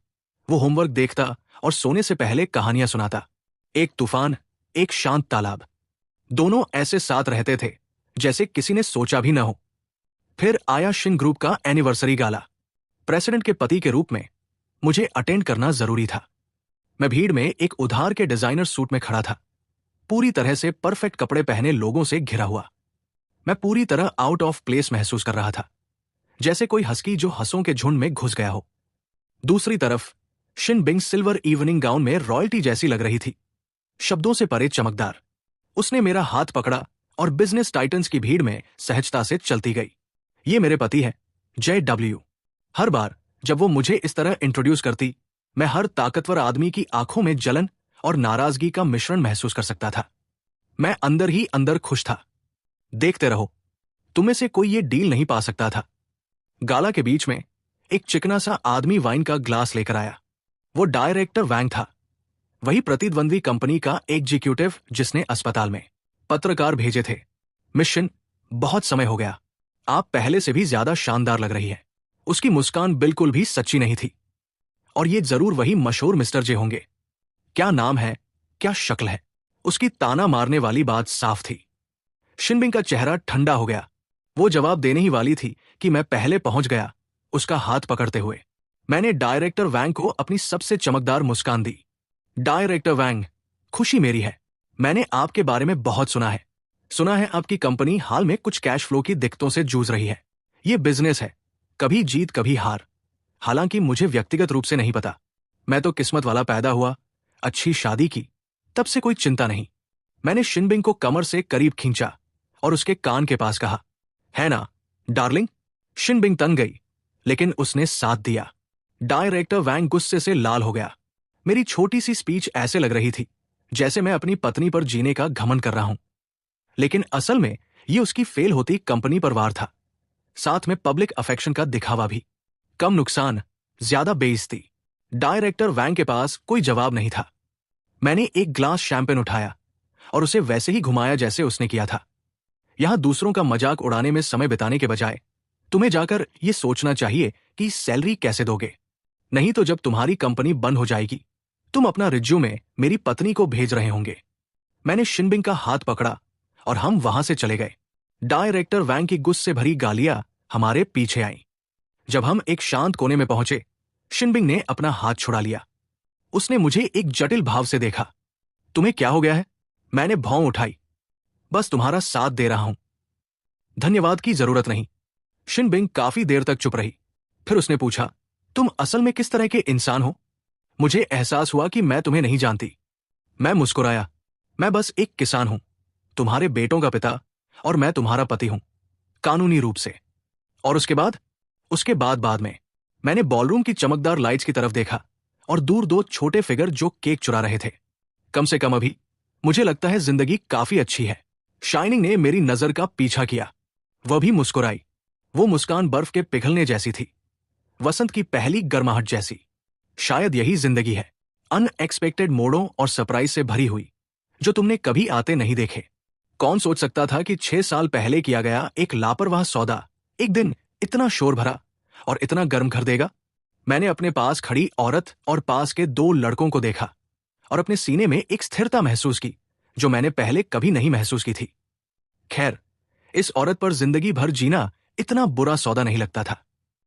वो होमवर्क देखता और सोने से पहले कहानियां सुनाता। एक तूफान, एक शांत तालाब। दोनों ऐसे साथ रहते थे जैसे किसी ने सोचा भी न हो। फिर आया शिन ग्रुप का एनिवर्सरी गाला। प्रेसिडेंट के पति के रूप में मुझे अटेंड करना जरूरी था। मैं भीड़ में एक उधार के डिजाइनर सूट में खड़ा था, पूरी तरह से परफेक्ट कपड़े पहने लोगों से घिरा हुआ। मैं पूरी तरह आउट ऑफ प्लेस महसूस कर रहा था, जैसे कोई हस्की जो हंसों के झुंड में घुस गया हो। दूसरी तरफ शिन बिंग सिल्वर इवनिंग गाउन में रॉयल्टी जैसी लग रही थी, शब्दों से परे चमकदार। उसने मेरा हाथ पकड़ा और बिजनेस टाइटन्स की भीड़ में सहजता से चलती गई। ये मेरे पति है, JW। हर बार जब वो मुझे इस तरह इंट्रोड्यूस करती, मैं हर ताकतवर आदमी की आंखों में जलन और नाराजगी का मिश्रण महसूस कर सकता था। मैं अंदर ही अंदर खुश था। देखते रहो, तुम में से कोई ये डील नहीं पा सकता था। गाला के बीच में एक चिकना सा आदमी वाइन का ग्लास लेकर आया। वो डायरेक्टर वैंग था, वही प्रतिद्वंद्वी कंपनी का एग्जीक्यूटिव जिसने अस्पताल में पत्रकार भेजे थे। मिशन, बहुत समय हो गया, आप पहले से भी ज्यादा शानदार लग रही है। उसकी मुस्कान बिल्कुल भी सच्ची नहीं थी। और ये जरूर वही मशहूर मिस्टर जे होंगे। क्या नाम है, क्या शक्ल है। उसकी ताना मारने वाली बात साफ थी। शिनबिंग का चेहरा ठंडा हो गया। वो जवाब देने ही वाली थी कि मैं पहले पहुंच गया, उसका हाथ पकड़ते हुए। मैंने डायरेक्टर वैंग को अपनी सबसे चमकदार मुस्कान दी। डायरेक्टर वैंग, खुशी मेरी है। मैंने आपके बारे में बहुत सुना है। सुना है आपकी कंपनी हाल में कुछ कैश फ्लो की दिक्कतों से जूझ रही है। ये बिजनेस है, कभी जीत कभी हार। हालांकि मुझे व्यक्तिगत रूप से नहीं पता, मैं तो किस्मत वाला पैदा हुआ, अच्छी शादी की, तब से कोई चिंता नहीं। मैंने शिनबिंग को कमर से करीब खींचा और उसके कान के पास कहा, है ना डार्लिंग। शिनबिंग तंग गई, लेकिन उसने साथ दिया। डायरेक्टर वैंग गुस्से से लाल हो गया। मेरी छोटी सी स्पीच ऐसे लग रही थी जैसे मैं अपनी पत्नी पर जीने का घमंड कर रहा हूं, लेकिन असल में ये उसकी फेल होती कंपनी पर वार था, साथ में पब्लिक अफेक्शन का दिखावा भी। कम नुकसान, ज्यादा बेइज्जती। डायरेक्टर वैंग के पास कोई जवाब नहीं था। मैंने एक ग्लास शैंपेन उठाया और उसे वैसे ही घुमाया जैसे उसने किया था। यहां दूसरों का मजाक उड़ाने में समय बिताने के बजाय तुम्हें जाकर यह सोचना चाहिए कि सैलरी कैसे दोगे। नहीं तो जब तुम्हारी कंपनी बंद हो जाएगी, तुम अपना रिज्यूमे मेरी पत्नी को भेज रहे होंगे। मैंने शिनबिंग का हाथ पकड़ा और हम वहां से चले गए। डायरेक्टर वैंग की गुस्से भरी गालियां हमारे पीछे आईं। जब हम एक शांत कोने में पहुंचे, शिनबिंग ने अपना हाथ छुड़ा लिया। उसने मुझे एक जटिल भाव से देखा। तुम्हें क्या हो गया है? मैंने भौं उठाई। बस तुम्हारा साथ दे रहा हूं, धन्यवाद की जरूरत नहीं। शिनबिंग काफी देर तक चुप रही। फिर उसने पूछा, तुम असल में किस तरह के इंसान हो? मुझे एहसास हुआ कि मैं तुम्हें नहीं जानती। मैं मुस्कुराया। मैं बस एक किसान हूं, तुम्हारे बेटों का पिता, और मैं तुम्हारा पति हूं, कानूनी रूप से। और उसके बाद में मैंने बॉलरूम की चमकदार लाइट्स की तरफ देखा और दूर 2 छोटे फिगर जो केक चुरा रहे थे। कम से कम अभी मुझे लगता है जिंदगी काफी अच्छी है। शाइनिंग ने मेरी नजर का पीछा किया। वह भी मुस्कुराई। वो मुस्कान बर्फ के पिघलने जैसी थी, वसंत की पहली गर्माहट जैसी। शायद यही जिंदगी है, अनएक्सपेक्टेड मोड़ों और सरप्राइज से भरी हुई, जो तुमने कभी आते नहीं देखे। कौन सोच सकता था कि 6 साल पहले किया गया एक लापरवाह सौदा एक दिन इतना शोर भरा और इतना गर्म कर देगा। मैंने अपने पास खड़ी औरत और पास के 2 लड़कों को देखा और अपने सीने में एक स्थिरता महसूस की जो मैंने पहले कभी नहीं महसूस की थी। खैर, इस औरत पर जिंदगी भर जीना इतना बुरा सौदा नहीं लगता था।